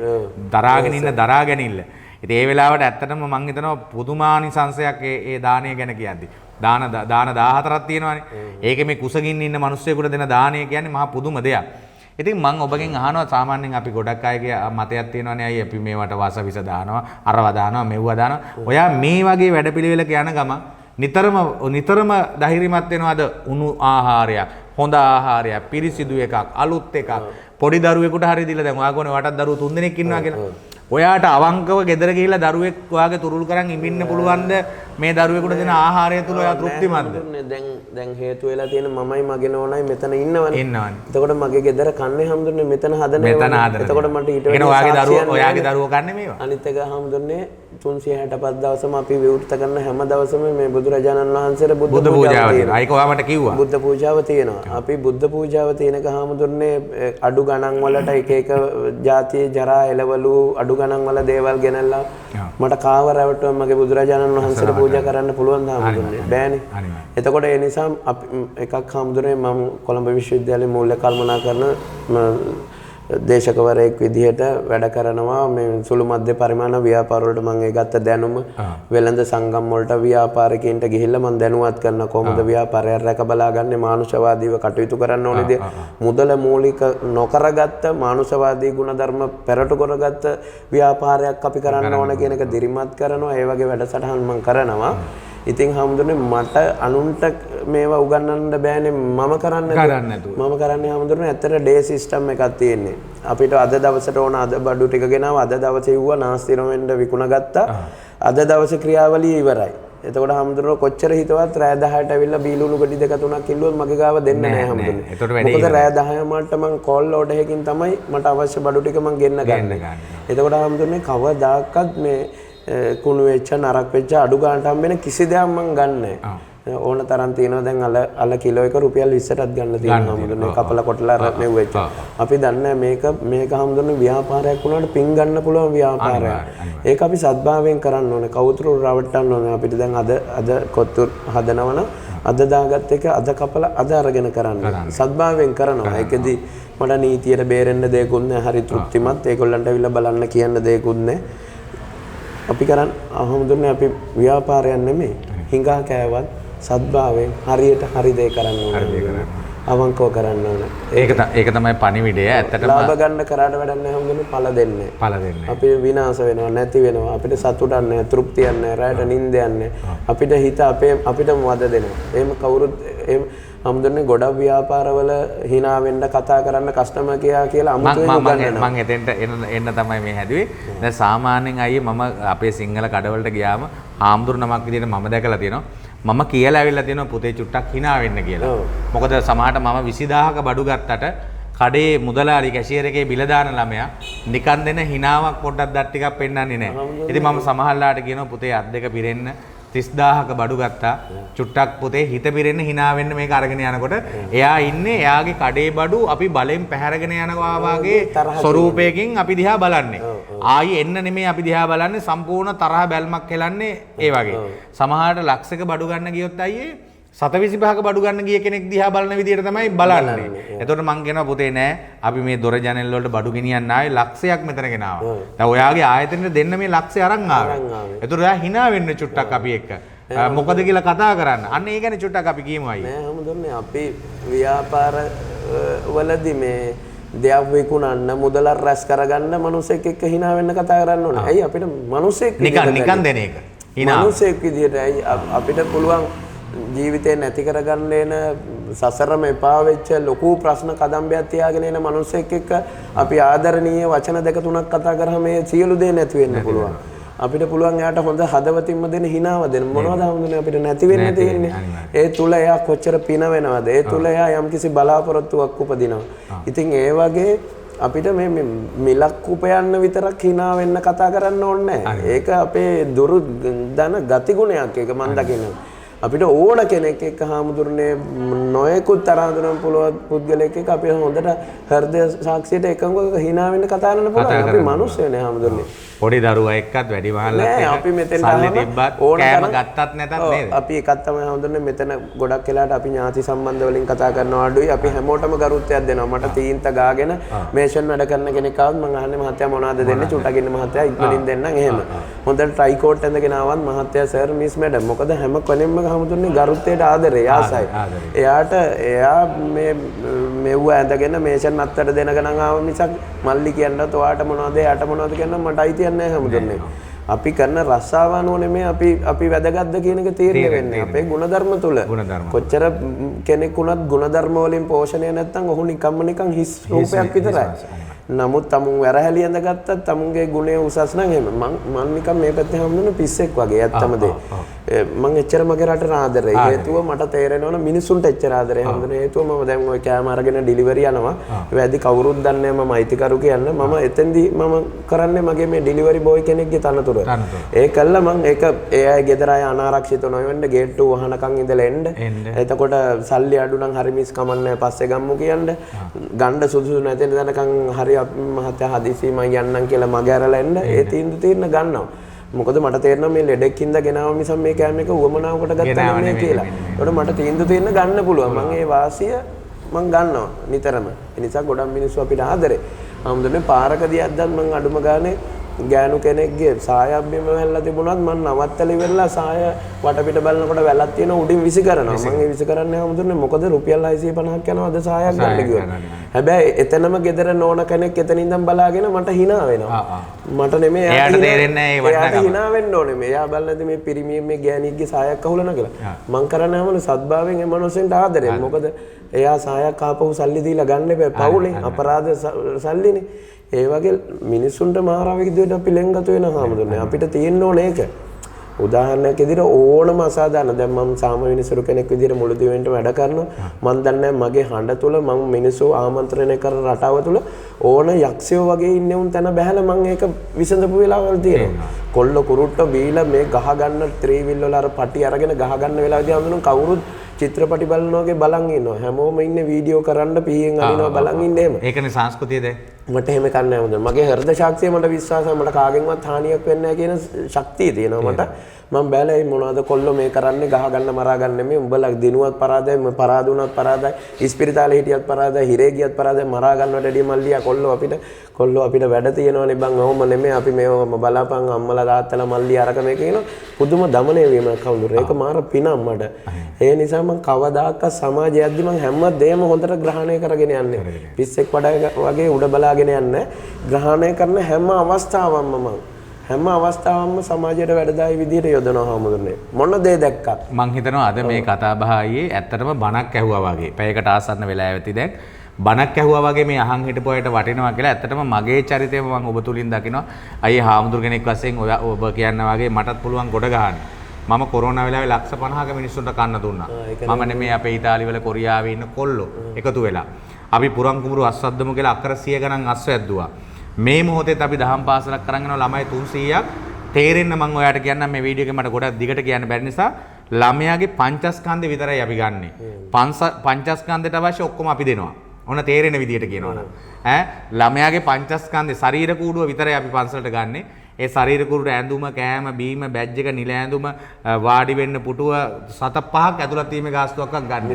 දරාගෙන ඉන්න දරාගැනිල්ල. ඉතින් ඒ වෙලාවට ඇත්තටම මම හිතනවා පුදුමානිසංශයක් ඒ දානය ගැන කියද්දි. දාන 14ක් තියෙනවානේ. ඒකේ මේ කුසගින්න ඉන්න මිනිස්සුයෙකුට දෙන දානය කියන්නේ මහා පුදුම දෙයක්. ඉතින් මම ඔබගෙන් අහනවා සාමාන්‍යයෙන් අපි ගොඩක් අයගේ මතයක් තියෙනවානේ අය අපි මේවට වාසවිස දානවා අරව දානවා මෙව්ව දානවා. ඔයා මේ වගේ වැඩපිළිවෙලක යන ගම නිතරම ධෛර්යමත් වෙනවද උණු ආහාරයක් හොඳ ආහාරයක් පිරිසිදු එකක් අලුත් එකක් පොඩි දරුවෙකුට හරි දීලා දැන් ඔයාගොනේ වටත් දරුවෝ 3 දෙනෙක් ඉන්නවා කියලා. ඔයාට අවංකව ගෙදර ගිහිල්ලා දරුවෙක් ඔයාගේ තුරුල් කරන් ඉමින්න පුළුවන්ද මේ දරුවෙකුට දෙන ආහාරය තුල ඔයා තෘප්තිමත්ද? දැන් හේතු වෙලා තියෙන මමයි මගේ නෝනයි මෙතන ඉන්නවනේ. එතකොට මගේ ගෙදර කන්නේ හැමදෙන්නේ මෙතන හදන්නේ. එතකොට මට ඊට වඩා ඔයාගේ දරුවෝ කන්නේ මේවා. අනිත් එක හැමදෙන්නේ 365 දවසම අපි විවෘත කරන හැම දවසම මේ බුදුරජාණන් වහන්සේට බුද්ධ පූජාව තියෙනවා. ඒක ඔයා මට කිව්වා. බුද්ධ පූජාව තියෙනවා. අපි බුද්ධ පූජාව තියෙනක හැමදෙන්නේ අඩු ගණන් වලට එක එක ජාතියේ ජරා එළවලු අඩු ගණන් වල දේවල් ගෙනල්ලා මට කාව රැවටුවා මගේ බුදුරජාණන් වහන්සේට පූජා කරන්න පුළුවන් ද හැමදෙන්නේ බෑනේ. එතකොට ඒ නිසා අපි එකක් හැමදෙන්නේ මම කොළඹ විශ්වවිද්‍යාලයේ මූල්‍ය කල්පනා කරන දේශකවරයෙක් විදිහට වැඩ කරනවා මේ සුළු මධ්‍ය පරිමාණ ව්‍යාපාර වලට මම ඒ ගත්ත දැනුම වෙළඳ සංගම් වලට ව්‍යාපාරිකයින්ට ගිහිල්ලා මම දැනුවත් කරන කොහොමද ව්‍යාපාරය රැක බලාගන්නේ මානුෂවාදීව කටයුතු කරන්න ඕනේද මුදල මූලික නොකරගත්ත මානුෂවාදී ගුණධර්ම පෙරට කරගත්ත ව්‍යාපාරයක් අපි කරන්න ඕන කියන එක දිරිමත් කරනවා ඒ වගේ වැඩසටහන් මම කරනවා. ඉතින් හැමදෙන්නේ මට අනුන්ට මේවා උගන්වන්න බෑනේ මම කරන්නේ හැමදෙන්නේ ඇත්තට ඩේ සිස්ටම් එකක් තියෙන්නේ. අපිට අද දවසට ඕන අද බඩු ටික ගෙනාව අද දවසේ වුණා නාස්ති නොවෙන්න විකුණ ගත්තා. අද දවසේ ක්‍රියාවලිය ඉවරයි. එතකොට හැමදෙන්නේ කොච්චර හිතවත් රෑ 10ට ඇවිල්ලා බීලුණු ගඩි දෙක තුනක් කිල්ලුවොත් මගේ ගාව දෙන්නේ නැහැ හැමදෙන්නේ. මොකද රෑ 10 මට මං කෝල් ලෝඩ් එකකින් තමයි මට අවශ්‍ය බඩු ටික මං ගෙන්න ගන්න. එතකොට හැමදෙන්නේ කවදාකවත් මේ කුණු වෙච්ච නරක වෙච්ච අඩු ගන්නට හම්බෙන කිසි දෙයක් මං ගන්නෑ. ඕන තරම් තියෙනවා දැන් අල කිලෝ එක රුපියල් 20ටත් ගන්න තියෙනවා හැමදෙන්නේ කපල කොටලා මෙව් වෙච්ච. අපි දන්නේ මේක හැමදෙන්නේ ව්‍යාපාරයක් වුණාට පින් ගන්න පුළුවන් ව්‍යාපාරයක්. ඒක අපි සද්භාවයෙන් කරන්න ඕනේ. කවුතුරු රවට්ටන්න ඕනේ. අපිට දැන් අද කොත්තු හදනවනම් අද දාගත් එක අද කපලා අද අරගෙන කරන්න. සද්භාවයෙන් කරනවා. ඒකෙදි මට නීතියට බේරෙන්න දෙයක්වත් නැහැ. හරි තෘප්තිමත්. ඒගොල්ලන්ට අවිල්ලා බලන්න කියන්න දෙයක්වත් නැහැ. අපි කරන්නේ අහමුදුනේ අපි ව්‍යාපාරයක් නෙමෙයි. හිඟා කෑවත් සද්භාවයෙන් හරියට හරි දේ කරන්න ඕනේ. අවංකව කරන්න ඕනේ. ඒක තමයි පණිවිඩය. ඇත්තටම ලාභ ගන්න කරාට වැඩක් නැහැ හැමෝම පළ දෙන්නේ. අපි විනාශ වෙනවා නැති වෙනවා. අපිට සතුටක් නැහැ, තෘප්තියක් නැහැ, රැයට නිින්දයක් නැහැ. අපිට හිත අපිටම වද දෙනවා. එහෙම කවුරුත් හම්දුන්නේ ගොඩක් ව්‍යාපාරවල hina වෙන්න කතා කරන්න කස්ටමර් කියලා අමුතුවෙන් උගන්වනවා. මම එතෙන්ට එන්න තමයි මේ හැදුවේ. දැන් සාමාන්‍යයෙන් අයියේ මම අපේ සිංහල කඩවලට ගියාම හාමුදුරු නමක් විදිහට මම දැකලා තියෙනවා. මම කියලා ඇවිල්ලා තියෙනවා පුතේ චුට්ටක් hina වෙන්න කියලා. මොකද සමහරට මම 20000ක බඩු ගත්තට කඩේ මුදලාලි කැෂියර් එකේ බිල දාන ළමයා නිකන් දෙන hinaවක් පොඩ්ඩක් දත් ටිකක් පෙන්නන්නේ නැහැ. ඉතින් මම සමහරලාට කියනවා පුතේ අත් දෙක පිරෙන්න 30000ක බඩු ගත්තා. චුට්ටක් පුතේ හිත පිරෙන්න hina වෙන්න මේක අරගෙන යනකොට එයා ඉන්නේ එයාගේ කඩේ බඩු අපි බලෙන් පැහැරගෙන යනවා වාගේ ස්වරූපයකින් අපි දිහා බලන්නේ. ආයි එන්න නෙමෙයි අපි දිහා බලන්නේ සම්පූර්ණ තරහ බැල්මක් හෙලන්නේ ඒ වගේ. සමහරට ලක්ෂයක බඩු ගන්න ගියොත් අයියේ 725ක බඩු ගන්න ගිය කෙනෙක් දිහා බලන විදියට තමයි බලන්නේ. එතකොට මං කියනවා පුතේ නෑ අපි මේ දොර ජනෙල් වලට බඩු ගෙනියන්න ආවේ ලක්ෂයක් මෙතන ගෙනාවා. දැන් ඔයාගේ ආයතනෙට දෙන්න මේ ලක්ෂය අරන් ආවේ. එතකොට ඔයා hina වෙන්න චුට්ටක් අපි එක්ක. මොකද කියලා කතා කරන්න. අන්න ඒ ගැන චුට්ටක් අපි කියමු අයියේ. නෑ හැමෝටම අපි ව්‍යාපාර වලදී මේ දෙයක් විකුණන්න මුදල රැස් කරගන්න මිනිසෙක් එක්ක hina වෙන්න කතා කරන්න ඕනේ. ඇයි අපිට මිනිසෙක් නිකන් දෙන එක. මිනිසෙක් විදියට අපිට පුළුවන් ජීවිතේ නැති කරගන්න එන සසරම එපා වෙච්ච ලොකු ප්‍රශ්න කදම්බයක් තියාගෙන එන මිනිස්සෙක් එක්ක අපි ආදරණීය වචන දෙක තුනක් කතා කරාම මේ සියලු දේ නැති වෙන්න පුළුවන්. අපිට පුළුවන් එයාට හොඳ හදවතින්ම දෙන හිනාව දෙන්න. මොනවද හම්දුනේ අපිට නැති වෙන්න තියෙන්නේ. ඒ තුල එයා කොච්චර පින වෙනවද? ඒ තුල එයා යම්කිසි බලාපොරොත්තුවක් උපදිනවා. ඉතින් ඒ වගේ අපිට මේ මිලක් උපයන්න විතරක් hina වෙන්න කතා කරන්න ඕනේ නැහැ. ඒක අපේ දුරු දන ගතිගුණයක් ඒක මම දකිනවා. අපිට ඕන කෙනෙක් එක්ක හාමුදුරනේ නොයෙකුත් තරහඳුනන පුළුවන් පුද්ගලෙක් එක්ක අපි හොඳට හෘදය සාක්ෂියට එකඟව hina වෙන්න කතා කරන්න පුළුවන්. අපි මිනිස්සුනේ හාමුදුරනේ. පොඩි දරුවා එක්කත් වැඩි මහල්ලත් අපි මෙතෙන් සල්ලි තිබ්බත් කෑම ගත්තත් නැතත් නේද? අපි එකක් තමයි හාමුදුරනේ මෙතන ගොඩක් වෙලාට අපි ඥාති සම්බන්ධ වලින් කතා කරනවා අඩුයි. අපි හැමෝටම ගරුත්වයක් දෙනවා. මට තීන්ත ගාගෙන මේෂන් වැඩ කරන කෙනෙක් ආවොත් මම අහන්නේ මහත්තයා මොනවද දෙන්නේ? චුට්ටක් ඉන්න මහත්තයා ඉක්මනින් දෙන්නම් එහෙම. හොඳට ට්‍රයි කෝට් ඇඳගෙන ආවත් මහත්තයා සර් මිස් මැඩම් මොකද හැම කෙනෙක්ම හාමුදුරනේ ගරුත්වයට ආදරේ ආසයි. එයා මේ මෙව්ව ඇඳගෙන මේෂන් අත්තට දෙන ගණන් ආව මිසක් මල්ලි කියන්නත් ඔයාට මොනවද එයාට මොනවද කියන්න මට අයිතියක් නැහැ හැමදෙන්නේ. අපි කරන රස්සාව අනුව නෙමෙයි අපි වැදගත්ද කියන එක තීරණය වෙන්නේ අපේ ಗುಣධර්ම තුල. කොච්චර කෙනෙක් වුණත් ಗುಣධර්ම වලින් පෝෂණය නැත්නම් ඔහු නිකන් හිස් රූපයක් විතරයි. නමුත් තමුන් වැරහැලි ඇඳගත්තත් තමුන්ගේ ගුණය උසස් නම් එහෙම මම නිකන් මේ පැත්තේ හම්බුන පිස්සෙක් වගේ ඇත්තම දේ. මම එච්චර මගේ රටට ආදරේ. හේතුව මට තේරෙනවා නම් මිනිසුන්ට එච්චර ආදරේ හම්බුන හේතුව මම දැන් ওই කෑම අරගෙන ඩිලිවරි යනවා. වැඩි කවුරුත් දන්නේ නැහැ මම අයිතිකරු කියන්න. මම එතෙන්දී මම කරන්නේ මගේ මේ ඩිලිවරි බෝයි කෙනෙක්ගේ තනතුර. ඒ කළා මම ඒක ඒ අය ගෙදර අය අනාරක්ෂිත නොවෙන්න ගේට්ටු වහනකන් ඉඳලා එන්න. එතකොට සල්ලි අඩු නම් හරි මිස් කමන්නේ පස්සේ ගම්මු කියන්න. ගණ්ඩ සුදුසු නැති දනකන් හරි මහත්තයා හදිසියෙ මම යන්නම් කියලා මගේ අරලා එන්න ඒ තීරණ ගන්නවා. මොකද මට තේරෙනවා මේ ලෙඩෙක් හින්දා ගෙනාව මිසක් මේ කෑම එක උවමනාවකට ගත්තා නෙමෙයි කියලා. ඒකට මට තීරණ ගන්න පුළුවන්. මම ඒ වාසිය මම ගන්නවා නිතරම. ඒ නිසා ගොඩක් මිනිස්සු අපිට ආදරේ. ආම්දුනේ පාරකදී අද්දත් මම අඩුම ගානේ ගෑනු කෙනෙක්ගේ සායක් බිම වැල්ලා තිබුණත් මම නවත්තලා ඉවරලා සාය වටපිට බලනකොට වැලක් තියෙන උඩින් විසි කරනවා. මම ඒ විසි කරන්නේ හැමෝටම මොකද රුපියල් 650ක් යනවාද සායක් ගන්න කිව්වා. හැබැයි එතනම ගෙදර නෝන කෙනෙක් එතන ඉඳන් බලාගෙන මට hina වෙනවා. මට නෙමෙයි එයාට තේරෙන්නේ නැහැ ඒ වටනකම. එයාට hina වෙන්න ඕනේ මේ. එයා බලන්නේ මේ පිරිමියෙක් මේ ගෑණියෙක්ගේ සායක් අහුලනවා කියලා. මං කරන්නේ හැමෝම සද්භාවයෙන් ඒ මනුස්සෙන්ට ආදරේ. මොකද එයා සායක් ආපහු සල්ලි දීලා ගන්න එපා. පවුලේ අපරාධ සල්ලිනේ. ඒ වගේ මිනිස්සුන්ට මාරාවෙක විදිහට අපි ලෙන්ගතු වෙනවා හාමුදුරනේ. අපිට තියෙන්න ඕනේ ඒක. උදාහරණයක් විදිහට ඕනම අසාධාරණ දැන් මම සාමාන්‍ය මිනිසුරු කෙනෙක් විදිහට මුළු දිවෙන්ට වැඩ කරනවා. මම දන්නේ මගේ හඬ තුල මම මිනිස්සු ආමන්ත්‍රණය කරන රටාව තුල ඕන යක්ෂයෝ වගේ ඉන්නේ උන් තැන බහැලා මම ඒක විසඳපු වෙලාවල් තියෙනවා. කොල්ල කුරුට්ට බීලා මේ ගහ ගන්න ත්‍රිවිල් වල අර පටි අරගෙන ගහ ගන්න වෙලාවදී හඳුනන කවුරුත් චිත්‍රපටි බලනවා වගේ බලන් ඉන්නවා. හැමෝම ඉන්නේ වීඩියෝ කරන්න පිහින් අරිනවා බලන් ඉන්නේ එහෙම. ඒකනේ සංස්කෘතිය දැන්. මට එහෙම කරන්න ඕනේ. මගේ හෘද ශක්තිය මට විශ්වාසයි මට කාගෙන්වත් හානියක් වෙන්නේ නැහැ කියන ශක්තිය තියෙනවා මට. මම බැලයි මොනවද කොල්ලෝ මේ කරන්නේ ගහ ගන්න මරා ගන්න මේ උඹලා දිනුවත් පරාදයි මම පරාදුණත් පරාදයි ඉස්පිරිතාලේ හිටියත් පරාදයි හිරේ ගියත් පරාදයි මරා ගන්නවට එඩිය මල්ලියා කොල්ලෝ අපිට වැඩ තියෙනවනේ බං ඔහොම නෙමෙයි අපි මේවම බලාපන් අම්මලා තාත්තලා මල්ලියා අරක මේක කියන පුදුම දමනය වීමක් කවුරුර ඒක මාර පිනක් මට. ඒ නිසා මම කවදාකවත් සමාජයද්දි මම හැමදේම හොඳට ග්‍රහණය කරගෙන යන්නේ. පිස්සෙක් වගේ උඩ බලාගෙන යන්නේ. ග්‍රහණය කරන හැම අවස්ථාවකම මම හැම අවස්ථාවම සමාජයට වැඩදායි විදිහට යොදනවා හාමුදුරනේ. මොන දේ දැක්කත් මං හිතනවා අද මේ කතා බහ ආයේ ඇත්තටම බණක් ඇහුවා වගේ. පැයකට ආසන්න වෙලා ඇවිත් දැන් බණක් ඇහුවා වගේ මේ අහන් හිටපු අයට වටිනවා කියලා ඇත්තටම මගේ චරිතය මම ඔබ තුලින් දකිනවා. අයියේ හාමුදුර කෙනෙක් වශයෙන් ඔබ කියන්න වගේ මටත් පුළුවන් ගොඩ ගන්න. මම කොරෝනා වෙලාවේ 50,000ක මිනිස්සුන්ට කන්න දුන්නා. මම නෙමෙයි අපේ ඉතාලි වල කොරියාවේ ඉන්න කොල්ලෝ එකතු වෙලා. අපි පුරන් කුඹුරු අස්වද්දමු කියලා අක්කර 100 ගණන් අස්වැද්දුවා. මේ මොහොතේත් අපි දහම් පාසලක් කරන් යනවා ළමයි 300ක්. තේරෙන්න මම ඔයාලට කියන්නම් මේ වීඩියෝ එකේ මට ගොඩක් දිගට කියන්න බැරි නිසා ළමයාගේ පංචස්කන්ධය විතරයි අපි ගන්නෙ. පංචස්කන්ධයට අවශ්‍ය ඔක්කොම අපි දෙනවා. ඔන්න තේරෙන විදියට කියනවනම් ළමයාගේ පංචස්කන්ධේ ශරීර කූඩුව විතරයි අපි පන්සලට ගන්නෙ. ඒ ශරීර කූඩුවට ඇඳුම, කෑම, බීම, බැජ් එක, නිල ඇඳුම, වාඩි වෙන්න පුටුව 7-5ක් ඇතුළත් වීමේ ගාස්තුවක් ගන්න.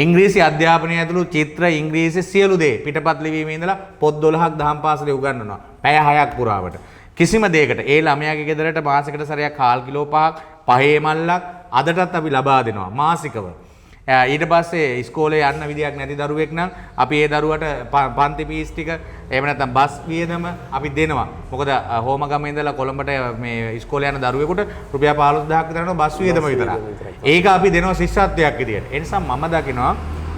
ඉංග්‍රීසි අධ්‍යාපනය ඇතුළු චිත්‍ර, ඉංග්‍රීසි සියලු දේ පිටපත් ලිවීමේ ඉඳලා පොත් 12ක් දහම් පාසලේ උගන්වනවා. පැය 6ක් පුරාවට. කිසිම දෙයකට ඒ ළමයාගේ ගෙදරට මාසෙකට සැරයක් කාල් කිලෝ 5ක්, පහේ මල්ලක් අදටත් අපි ලබා දෙනවා මාසිකව. ඊට පස්සේ ඉස්කෝලේ යන්න විදියක් නැති දරුවෙක් නම් අපි ඒ දරුවට පන්ති පීස් ටික එහෙම නැත්නම් බස් වියදම අපි දෙනවා. මොකද හෝමගම ඉඳලා කොළඹට මේ ඉස්කෝලේ යන දරුවෙකුට රුපියල් 15000ක් විතර යනවා බස් වියදම විතරයි. ඒක අපි දෙනවා ශිෂ්‍යත්වයක් විදියට. ඒ නිසා මම දකිනවා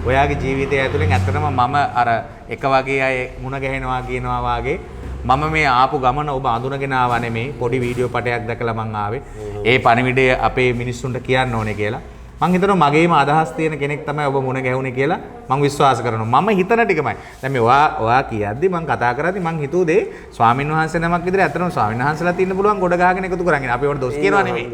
ඔයාගේ ජීවිතය ඇතුලෙන් ඇත්තටම මම අර එක වගේ අය මුණ ගැහෙනවා කියනවා වාගේ මම මේ ආපු ගමන ඔබ අඳුනගෙන ආවා නෙමෙයි. පොඩි වීඩියෝ පටයක් දැකලා මං ආවේ. ඒ පණිවිඩය අපේ මිනිස්සුන්ට කියන්න ඕනේ කියලා. මං හිතනවා මගේම අදහස් තියෙන කෙනෙක් තමයි ඔබ මුණ ගැහුනේ කියලා මං විශ්වාස කරනවා. මම හිතන ටිකමයි. දැන් මේ ඔයා කියද්දි මං කතා කරද්දි මං හිතුවේ දේ ස්වාමින් වහන්සේ නමක් විදිහට ඇත්තටම ස්වාමින් වහන්සේලාත් ඉන්න පුළුවන් ගොඩ ගහගෙන එකතු කරගෙන. අපි ඒවට දොස් කියනවා නෙමෙයි.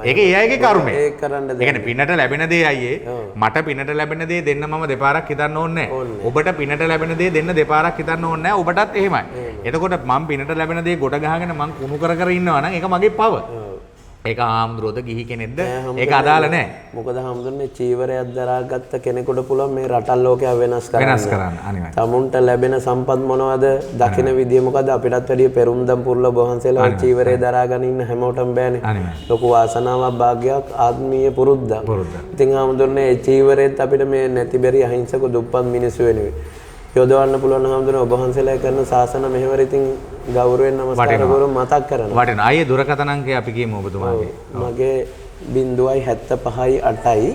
ඒක ඒ අයගේ කර්මය. ඒක කරන්න දෙන්න. ඒ කියන්නේ පිනට ලැබෙන දේ අයියේ. මට පිනට ලැබෙන දේ දෙන්න මම දෙපාරක් හිතන්න ඕනේ නැහැ. ඔබට පිනට ලැබෙන දේ දෙන්න දෙපාරක් හිතන්න ඕනේ නැහැ. ඔබටත් එහෙමයි. එතකොට මම පිනට ලැබෙන දේ ගොඩ ගහගෙන මං කුණු කර ඉන්නවා නම් ඒක මගේ පව. ඒක හාමුදුරුවෝද ගිහි කෙනෙක්ද ඒක අදාළ නැහැ. මොකද හාමුදුරනේ චීවරයක් දරාගත්ත කෙනෙකුට පුළුවන් මේ රටල් ලෝකය වෙනස් කරන්න. අනිවාර්යයෙන්. තමුන්ට ලැබෙන සම්පත් මොනවද? දකින විදිය මොකද? අපිටත් වැඩිය පෙරුම්දම් පුරල වහන්සේලා චීවරය දරාගෙන ඉන්න හැමෝටම බෑනේ. ලොකු වාසනාවක් භාග්යක් ආත්මීය පුරුද්දක්. ඉතින් හාමුදුරනේ ඒ චීවරෙත් අපිට මේ නැතිබරි අහිංසක දුප්පත් මිනිස්සු වෙනුවෙන් යොදවන්න පුළුවන් හාමුදුරනේ ඔබ වහන්සේලා කරන ශාසන මෙහෙවර ඉතින් ගෞරවයෙන් නමස්කාර කරු මතක් කරනවා. වටිනවා. ආයේ දුරකථන අංකය අපි කියමු ඔබතුමාගේ. මගේ 0.75යි 8යි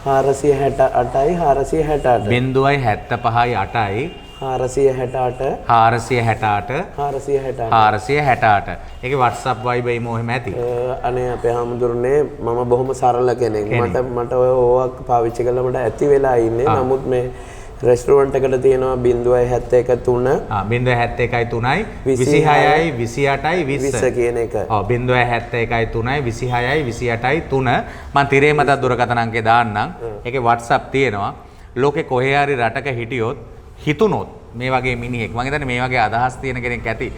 468යි 468 0.75යි 8යි 468 468 ඒකේ WhatsApp Viber imo එහෙම ඇති. අනේ අපේ හාමුදුරනේ මම බොහොම සරල කෙනෙක්. මට ඔය ඕවක් පාවිච්චි කළා මට ඇති වෙලා ඉන්නේ. නමුත් මේ රෙස්ටුරන්ට් එකට තියෙනවා 0.71 0.71 26යි 28යි 20 කියන එක. ඔව් 0.71 26යි 28යි 3 මම තිරේ මත දුරකථන අංකේ දාන්නම්. ඒකේ WhatsApp තියෙනවා. ලෝකේ කොහේ හරි රටක හිටියොත් හිතුනොත් මේ වගේ මිනිහෙක් මම හිතන්නේ මේ වගේ අදහස් තියෙන කෙනෙක් ඇති.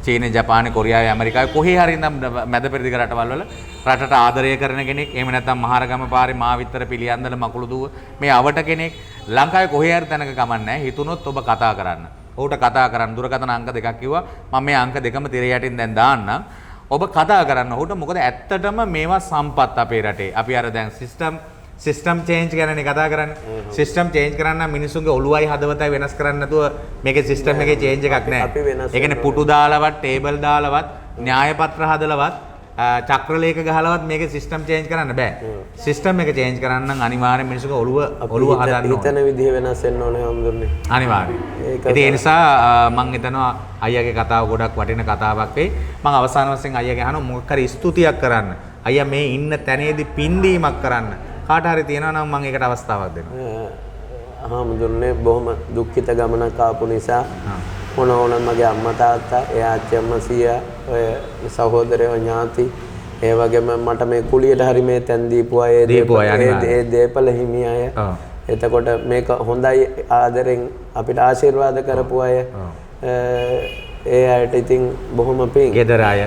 චීන, ජපාන, කොරියාව, ඇමරිකාව කොහේ හරි ඉඳන් මැද පෙරදිග රටවල් වල රටට ආදරය කරන කෙනෙක්. එහෙම නැත්නම් මහරගම පාරේ මාවිත්තර පිළියන්දල මකුළුදුව මේ අවට කෙනෙක් ලංකාවේ කොහේ හරි තැනක ගමන්නේ හිතුනොත් ඔබ කතා කරන්න. ඔහුට කතා කරන්න දුරකථන අංක දෙකක් කිව්වා. මම මේ අංක දෙකම තිර යටින් දැන් දාන්නම්. ඔබ කතා කරන්න ඔහුට. මොකද ඇත්තටම මේවා සම්පත් අපේ රටේ. අපි අර දැන් සිස්ටම් චේන්ජ් ගැනනේ කතා කරන්නේ. සිස්ටම් චේන්ජ් කරන්න නම් මිනිස්සුන්ගේ ඔළුවයි හදවතයි වෙනස් කරන්න නැතුව මේකේ සිස්ටම් එකේ චේන්ජ් එකක් නැහැ. ඒ කියන්නේ පුටු දාලවත්, ටේබල් දාලවත්, න්‍යාය පත්‍ර හදලවත්, චක්‍රලේඛ ගහලවත් මේකේ සිස්ටම් චේන්ජ් කරන්න බෑ. සිස්ටම් එක චේන්ජ් කරන්න නම් අනිවාර්යෙන් මිනිස්සුගේ ඔළුව හදන්න ඕනේ. හිතන විදිහ වෙනස් වෙන්න ඕනේ හම්දුන්නේ. අනිවාර්යෙන්. ඒ නිසා මම හිතනවා අයියාගේ කතාව ගොඩක් වටින කතාවක් වෙයි. මම අවසාන වශයෙන් අයියාගේ අහනවා මොකක් හරි ස්තුතියක් කරන්න. අයියා මේ ඉන්න තැනේදී පින්දීමක් කරන්න. කාට හරි තියෙනවා නම් මම ඒකට අවස්ථාවක් දෙනවා. හාමුදුරනේ බොහොම දුක්ඛිත ගමනක් ආපු නිසා ඕන මගේ අම්මා තාත්තා, එයා අච්චි අම්මා සීයා, ඔය සහෝදරයෝ ඥාති, ඒ වගේම මට මේ කුලියට හරි මේ තැන් දීපු අය, ඒ දීපල හිමි අය. එතකොට මේක හොඳයි ආදරෙන් අපිට ආශිර්වාද කරපු අය. ඒ අයට ඉතින් බොහොම පිං. ගෙදර අය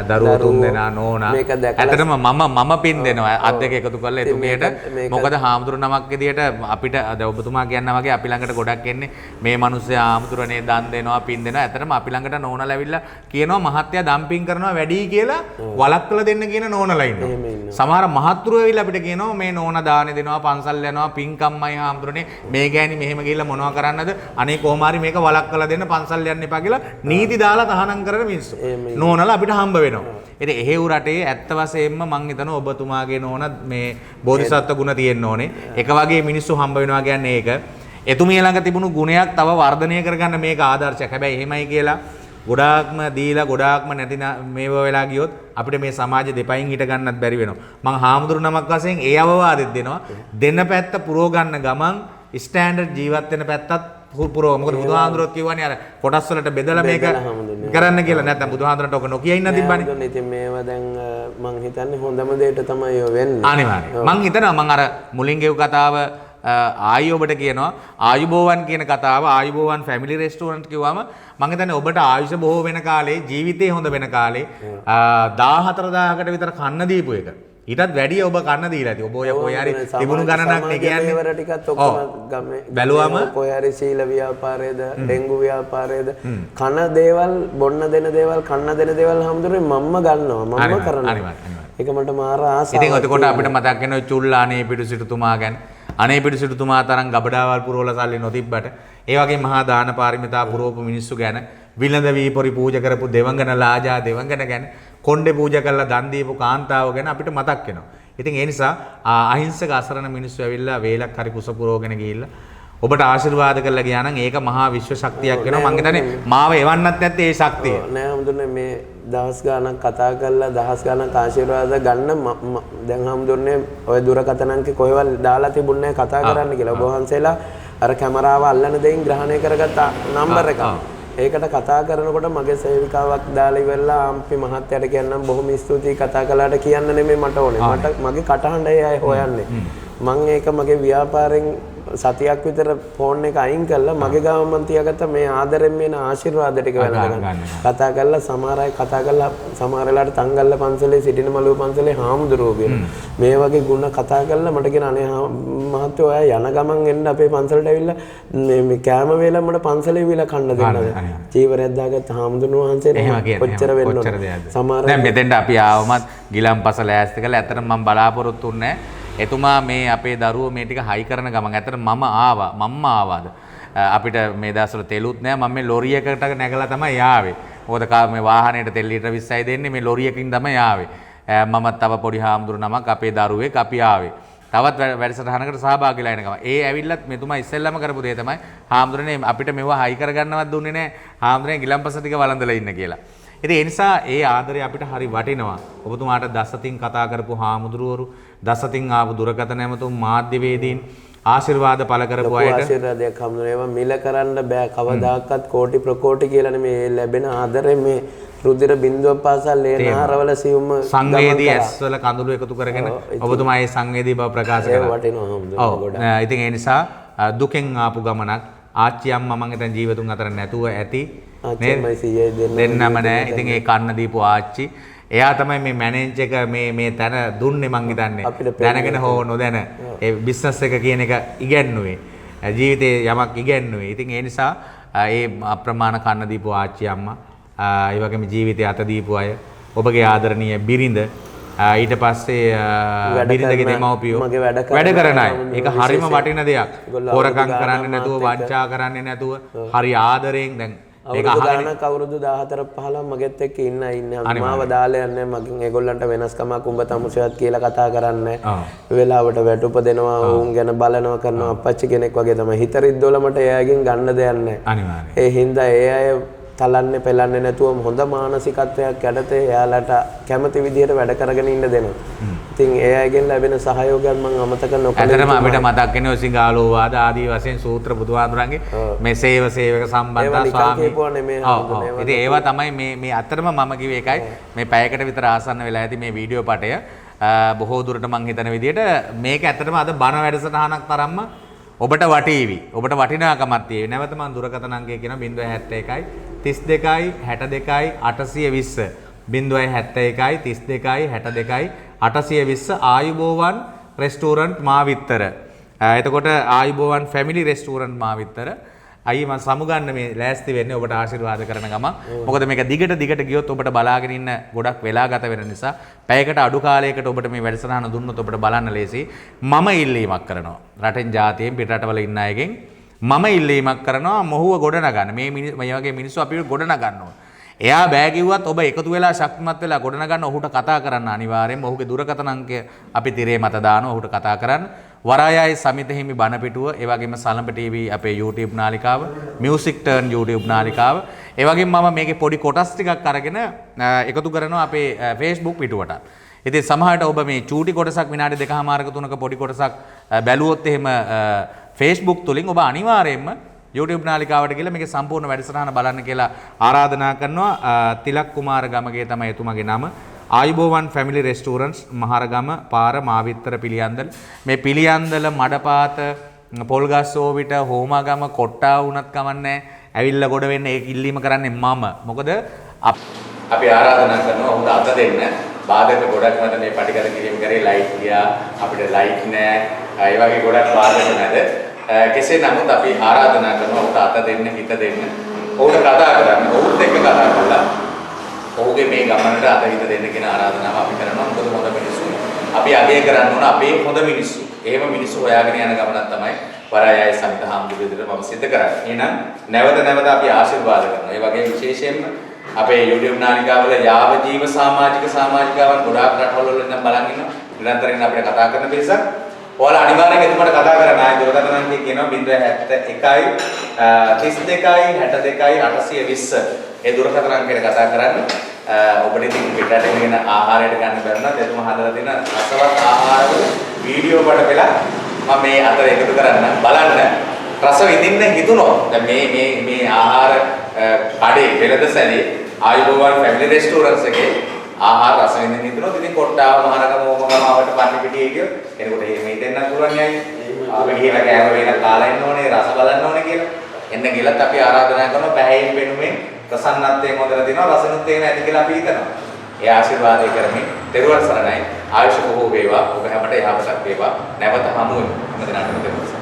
දරුවෝ තුන් දෙනා නෝනා. ඇත්තටම මම පින් දෙනවා. අත් දෙක එකතු කරලා එතුමියට. මොකද හාමුදුරු නමක් විදියට අපිට දැන් ඔබතුමා කියනවා වගේ අපි ළඟට ගොඩක් එන්නේ මේ මිනිස්සයා හාමුදුරනේ දන් දෙනවා පින් දෙනවා. ඇත්තටම අපි ළඟට නෝනලා ඇවිල්ලා කියනවා මහත්තයා දන් පින් කරනවා වැඩි කියලා වලක්කලා දෙන්න කියන නෝනලා ඉන්නවා. සමහර මහත්තුරු ඇවිල්ලා අපිට කියනවා මේ නෝනා දානෙ දෙනවා පන්සල් යනවා පින්කම්මයි හාමුදුරනේ මේ ගෑණි මෙහෙම ගිහිල්ලා මොනවා කරන්නද අනේ කොහොම හරි මේක වලක්කලා දෙන්න පන්සල් යන්න එපා කියලා කියලා නීති දාලා තහනම් කරන මිනිස්සු. නෝනලා අපිට හම්බ වෙනවා. ඉතින් එහෙව් රටේ ඇත්ත වශයෙන්ම මං හිතනවා ඔබතුමාගේ නෝන මේ බෝධිසත්ව ගුණ තියෙන්න ඕනේ. එක වගේ මිනිස්සු හම්බ වෙනවා කියන්නේ ඒක. එතුමිය ළඟ තිබුණු ගුණයක් තව වර්ධනය කරගන්න මේක ආදර්ශයක්. හැබැයි එහෙමයි කියලා ගොඩාක්ම දීලා ගොඩාක්ම නැති මේව වෙලා ගියොත් අපිට මේ සමාජ දෙපයින් හිට ගන්නත් බැරි වෙනවා. මං හාමුදුරු නමක් වශයෙන් ඒ අවවාදෙත් දෙනවා. දෙන්න පැත්ත පුරව ගන්න ගමන් ස්ටෑන්ඩඩ් ජීවත් වෙන පැත්තත් පුරව. මොකද බුදුහාමුදුරුවෝ කියවනේ අර කොටස් වලට බෙදලා මේක කරන්න කියලා. නැත්නම් බුදුහාමුදුරන්ට ඔක නොකිය ඉන්න තිබ්බනේ. ඉතින් මේවා දැන් මං හිතන්නේ හොඳම දෙයට තමයි ඔය වෙන්නේ. අනිවාර්යයෙන්. මං හිතනවා මං අර මුලින් ගෙව් කතාව ආයි ඔබට කියනවා ආයුබෝවන් කියන කතාව ආයුබෝවන් ෆැමිලි රෙස්ටෝරන්ට් කිව්වම මම හිතන්නේ ඔබට ආයුෂ බොහෝ වෙන කාලේ ජීවිතේ හොඳ වෙන කාලේ 14000කට විතර කන්න දීපු එක ඊටත් වැඩිය ඔබ කන්න දීලා ඇති. ඔබ ඔය කොහේ හරි තිබුණු ගණනක් නේ කියන්නේ. ඒවර ටිකත් ඔක්කොම ගමේ බැලුවම කොහේ හරි සීල ව්‍යාපාරයේද ඩෙන්ගු ව්‍යාපාරයේද කන දේවල් බොන්න දෙන දේවල් කන්න දෙන දේවල් හැමදෙරේ මම්ම ගන්නවා මම්ම කරනවා. ඒක මට මාර ආසාවක්. ඉතින් එතකොට අපිට මතක් වෙනවා චුල්ලානේ පිටුසිටුතුමා ගැන. අනේ පිටුසිටුතුමා තරම් ගබඩාවල් පුරවලා සල්ලි නොතිබ්බට ඒ වගේ මහා දාන පාරමිතා පුරවපු මිනිස්සු ගැන විලඳ වීපොරි පූජා කරපු දෙවංගන ලාජා දෙවංගන ගැන කොණ්ඩේ පූජා කරලා දන් දීපු කාන්තාව ගැන අපිට මතක් වෙනවා. ඉතින් ඒ නිසා අහිංසක අසරණ මිනිස්සු ඇවිල්ලා වේලක් හරි කුස පුරවගෙන ගිහිල්ලා ඔබට ආශිර්වාද කරලා ගියා නම් ඒක මහා විශ්ව ශක්තියක් වෙනවා. මං හිතන්නේ මාව එවන්නත් නැත්තේ ඒ ශක්තිය. නෑ හම්දුනේ මේ දහස් ගාණක් කතා කරලා දහස් ගාණක් ආශිර්වාද ගන්න දැන් හම්දුනේ ඔය දුරකථන අංකේ කොහෙවත් දාලා තිබුණේ නැහැ කතා කරන්න කියලා. ඔබ වහන්සේලා අර කැමරාව අල්ලන දෙයින් ග්‍රහණය කරගත්ත නම්බර් එක. ඒකට කතා කරනකොට මගේ සේවිකාවක් දාලා ඉවරලා ආම්පි මහත්තයාට කියන්නම් බොහොම ස්තුතියි කතා කළාට කියන්න නෙමෙයි මට ඕනේ. මට මගේ කටහඬයි අය හොයන්නේ. මම ඒක මගේ ව්‍යාපාරෙන් සතියක් විතර ෆෝන් එක අයින් කළා මගේ ගාව මන් තියාගත්ත මේ ආදරෙන් මේන ආශිර්වාද ටික වැළඳගන්න. කතා කරලා සමහර අය කතා කරලා සමහර වෙලාවට තංගල්ල පන්සලේ සිටින මළුව පන්සලේ හාමුදුරුවෝ කියන මේ වගේ ಗುಣ කතා කරලා මට කියන අනේ මහත්තයෝ ඔය යන ගමන් එන්න අපේ පන්සලට ඇවිල්ලා මේ කෑම වේල මට පන්සලේ විලා කන්න දෙන්නද චීවරයක් දාගත්ත හාමුදුරුවෝ වහන්සේට කොච්චර වෙන්න ඕන. සමහර දැන් මෙතෙන්ට අපි ආවමත් ගිලම්පස ලෑස්ති කරලා ඇත්තටම මම බලාපොරොත්තු වෙන්නේ එතුමා මේ අපේ දරුවෝ මේ ටික හයි කරන ගමන් ඇත්තට මම ආවා මම්ම ආවාද අපිට මේ දවස්වල තෙලුත් නෑ මම මේ ලොරියකට නැගලා තමයි ආවේ. මොකද මේ වාහනේට තෙල් ලීටර 20යි දෙන්නේ මේ ලොරියකින් තමයි ආවේ. මම තව පොඩි හාමුදුරු නමක් අපේ දරුවෙක් අපි ආවේ. තවත් වැඩසටහනකට සහභාගීලා වෙන ගමන් ඒ ඇවිල්ලත් මෙතුමා ඉස්සෙල්ලාම කරපු දේ තමයි හාමුදුරනේ අපිට මෙව හයි කරගන්නවත් දුන්නේ නෑ. හාමුදුරනේ ගිලම්පස ටික වළඳලා ඉන්න කියලා. ඉතින් ඒ නිසා ඒ ආදරය අපිට හරි වටිනවා. ඔබතුමාට දසතින් කතා කරපු හාමුදුරුවරු දසතින් ආපු දුරකථන ඇමතුම් මාධ්‍යවේදීන් ආශිර්වාද පළ කරපු අයට ආශිර්වාදයක් හම්බුනේ. ඒවා මිල කරන්න බෑ කවදාකවත් කෝටි ප්‍රකෝටි කියලා නෙමේ ලැබෙන ආදරේ මේ රුධිර බිඳුවක් පාසා ලේනාරවල සියුම් සංවේදී ඇස්වල කඳුළු එකතු කරගෙන ඔබතුමා ඒ සංවේදී බව ප්‍රකාශ කළා. ඒ වටිනවා හම්බුනේ ගොඩක්. ඉතින් ඒ නිසා දුකෙන් ආපු ගමනක් ආච්චි අම්මා මං හිතන ජීවිතුන් අතර නැතුව ඇති ආච්චිමයි සීයයි දෙන්නම නෑ. ඉතින් ඒ කන්න දීපු ආච්චි එයා තමයි මේ මැනේජ් එක මේ තැන දුන්නේ මං හිතන්නේ. දැනගෙන හෝ නොදැන ඒ බිස්නස් එක කියන එක ඉගැන්නුවේ. ජීවිතේ යමක් ඉගැන්නුවේ. ඉතින් ඒ නිසා ඒ අප්‍රමාණ කන්න දීපු ආච්චි අම්මා ඒ වගේම ජීවිතේ අත දීපු අය ඔබගේ ආදරණීය බිරිඳ ඊට පස්සේ බිරිඳගේ දෙමව්පියෝ වැඩ කරන අය. ඒක හරිම වටින දෙයක්. හොරකම් කරන්නේ නැතුව වංචා කරන්නේ නැතුව හරි ආදරයෙන් දැන් ඒක ගානක් අවුරුදු 14 15 මගෙත් එක්ක ඉන්නේ මාව දාලා යන්නේ මගෙන් ඒගොල්ලන්ට වෙනස්කමක් උඹ තමුසෙවත් කියලා කතා කරන්නේ වෙලාවට වැටුප දෙනවා උන් ගැන බලනවා කරනවා අපච්චි කෙනෙක් වගේ තමයි හිත රිද්දෝල මට එයාගෙන් ගන්න දෙයක් නැහැ අනිවාර්යයෙන් ඒ හින්දා ඒ අය තලන්නේ පෙලන්නේ නැතුව හොඳ මානසිකත්වයක් යටතේ එයාලට කැමති විදිහට වැඩ කරගෙන ඉන්න දෙනවා. ඉතින් ඒ අයගෙන් ලැබෙන සහයෝගයක් මම අමතක නොකළ ඇත්තටම අපිට මතක් වෙන්නේ ඔය සිංහාලෝ වාද ආදී වශයෙන් සූත්‍ර බුදුහාමුදුරන්ගේ මේ සේවක සම්බන්ධතා ස්වාමී. ඉතින් ඒවා තමයි මේ අතරම මම කිව්වේ එකයි මේ පැයකට විතර ආසන්න වෙලා ඇති මේ වීඩියෝ පටය බොහෝ දුරට මම හිතන විදිහට මේක ඇත්තටම අද බණ වැඩසටහනක් තරම්ම ඔබට වටීවි. ඔබට වටිනාකමක් තියෙවි. නැවත මම දුරකථන අංකය කියන 071 32 62 820 071 32 62 820 ආයුබෝවන් රෙස්ටෝරන්ට් මාවිත්තර. එතකොට ආයුබෝවන් ෆැමිලි රෙස්ටෝරන්ට් මාවිත්තර. අයියේ මම සමුගන්න මේ ලෑස්ති වෙන්නේ ඔබට ආශිර්වාද කරන ගම. මොකද මේක දිගට ගියොත් ඔබට බලාගෙන ඉන්න ගොඩක් වෙලා ගත වෙන නිසා පැයකට අඩු කාලයකට ඔබට මේ වැඩසටහන දුන්නොත් ඔබට බලන්න ලේසි. මම ඉල්ලීමක් කරනවා. රටෙන් ජාතියෙන් පිටරටවල ඉන්න අයගෙන් මම ඉල්ලීමක් කරනවා මොහුව ගොඩනගන්න. මේ වගේ මිනිස්සු අපිව ගොඩනගන්න ඕන. එයා බෑ කිව්වත් ඔබ එකතු වෙලා ශක්තිමත් වෙලා ගොඩනගන්න ඔහුට කතා කරන්න අනිවාර්යෙන්ම. ඔහුගේ දුරකථන අංකය අපි තිරේ මත දානවා. ඔහුට කතා කරන්න. වරායයි සමිත හිමි බණ පිටුව, ඒ වගේම සලඹ TV අපේ YouTube නාලිකාව, Music Turn YouTube නාලිකාව. ඒ වගේම මම මේකේ පොඩි කොටස් ටිකක් අරගෙන එකතු කරනවා අපේ Facebook පිටුවට. ඉතින් සමහරට ඔබ මේ චූටි කොටසක් විනාඩි 2මාරක 3ක පොඩි කොටසක් බැලුවොත් එහෙම Facebook තුලින් ඔබ අනිවාර්යයෙන්ම YouTube නාලිකාවට ගිහලා මේකේ සම්පූර්ණ වැඩසටහන බලන්න කියලා ආරාධනා කරනවා. තිලක් කුමාර ගමගේ තමයි එතුමාගේ නම. ආයුබෝවන් ෆැමිලි රෙස්ටෝරන්ට්ස් මහරගම පාර මාවිත්තර පිළියන්දල. මේ පිළියන්දල මඩපාත පොල්ගස්සෝවිට හෝමාගම කොට්ටා වුණත් කමන්නේ. ඇවිල්ලා ගොඩ වෙන්න ඒක ඉල්ලීම කරන්නේ මම. මොකද අපි ආරාධනා කරනවා ඔහුට අත දෙන්න. බාධක ගොඩක් මත මේ පටිගත කිරීම කරේ ලයිට් ගියා. අපිට ලයිට් නෑ. ඒ වගේ ගොඩක් බාධක නැද. කෙසේ නමුත් අපි ආරාධනා කරනවා ඔහුට අත දෙන්න, හිත දෙන්න. ඔහුට කතා කරන්න. ඔහුත් එක්ක කතා කරලා ඔහුගේ මේ ගමනට අත හිත දෙන්න කියන ආරාධනාව අපි කරනවා. මොකද හොඳ මිනිස්සු. අපි අගය කරන්න ඕන අපේ හොඳ මිනිස්සු. එහෙම මිනිස්සු හොයාගෙන යන ගමනක් තමයි වරායයි සමිත හාමුදුරුවෝ විදිහට මම සිද්ධ කරන්නේ. එහෙනම් නැවත නැවත අපි ආශිර්වාද කරනවා. ඒ වගේම විශේෂයෙන්ම අපේ YouTube නාලිකාවල යාව ජීව සමාජිකාවන් ගොඩාක් රටවල වල ඉඳන් බලන් ඉන්නවා. නිරන්තරයෙන් අපිට කතා කරන පිරිසක්. ඔයාලා අනිවාර්යෙන් එතුමාට කතා කරන්න ආයේ දුරකථන අංකය කියනවා 071 32 62 820. ඒ දුරකථන අංකයට කතා කරන්න. ඔබට ඉතින් පිටරට ගෙන ආහාරයට ගන්න බැරිනම් එතුමා හදලා තියෙන රසවත් ආහාරවල වීඩියෝ කොට වෙලා මම මේ අතර එකතු කරන්න බලන්න රස විඳින්න හිතුනොත් දැන් මේ ආහාර කඩේ වෙළඳසැලේ ආයුබෝවන් ෆැමිලි රෙස්ටෝරන්ට්ස් එකේ ආහාර රස විඳින්න හිතුනොත් ඉතින් කොට්ටාව මහරගම ඕමගමාවට පන්නේ පිටියේ කියෝ එනකොට මේ දෙන්නත් පුළුවන් යයි අපි ගිහලා කෑම වේලා කාලා ඉන්න ඕනේ රස බලන්න ඕනේ කියලා එන්න ගිලත් අපි ආරාධනා කරනවා බැහැයින් වෙනුමෙන් ප්‍රසන්නත්වයෙන් හොදලා දෙනවා රසනුත් ඒක නැති කියලා අපි හිතනවා ඒ ආශිර්වාදය කරමින් තෙරුවන් සරණයි ආයුෂ බොහෝ වේවා ඔබ හැමට යහපතක් වේවා නැවත හමු වෙමු හැම දිනකටම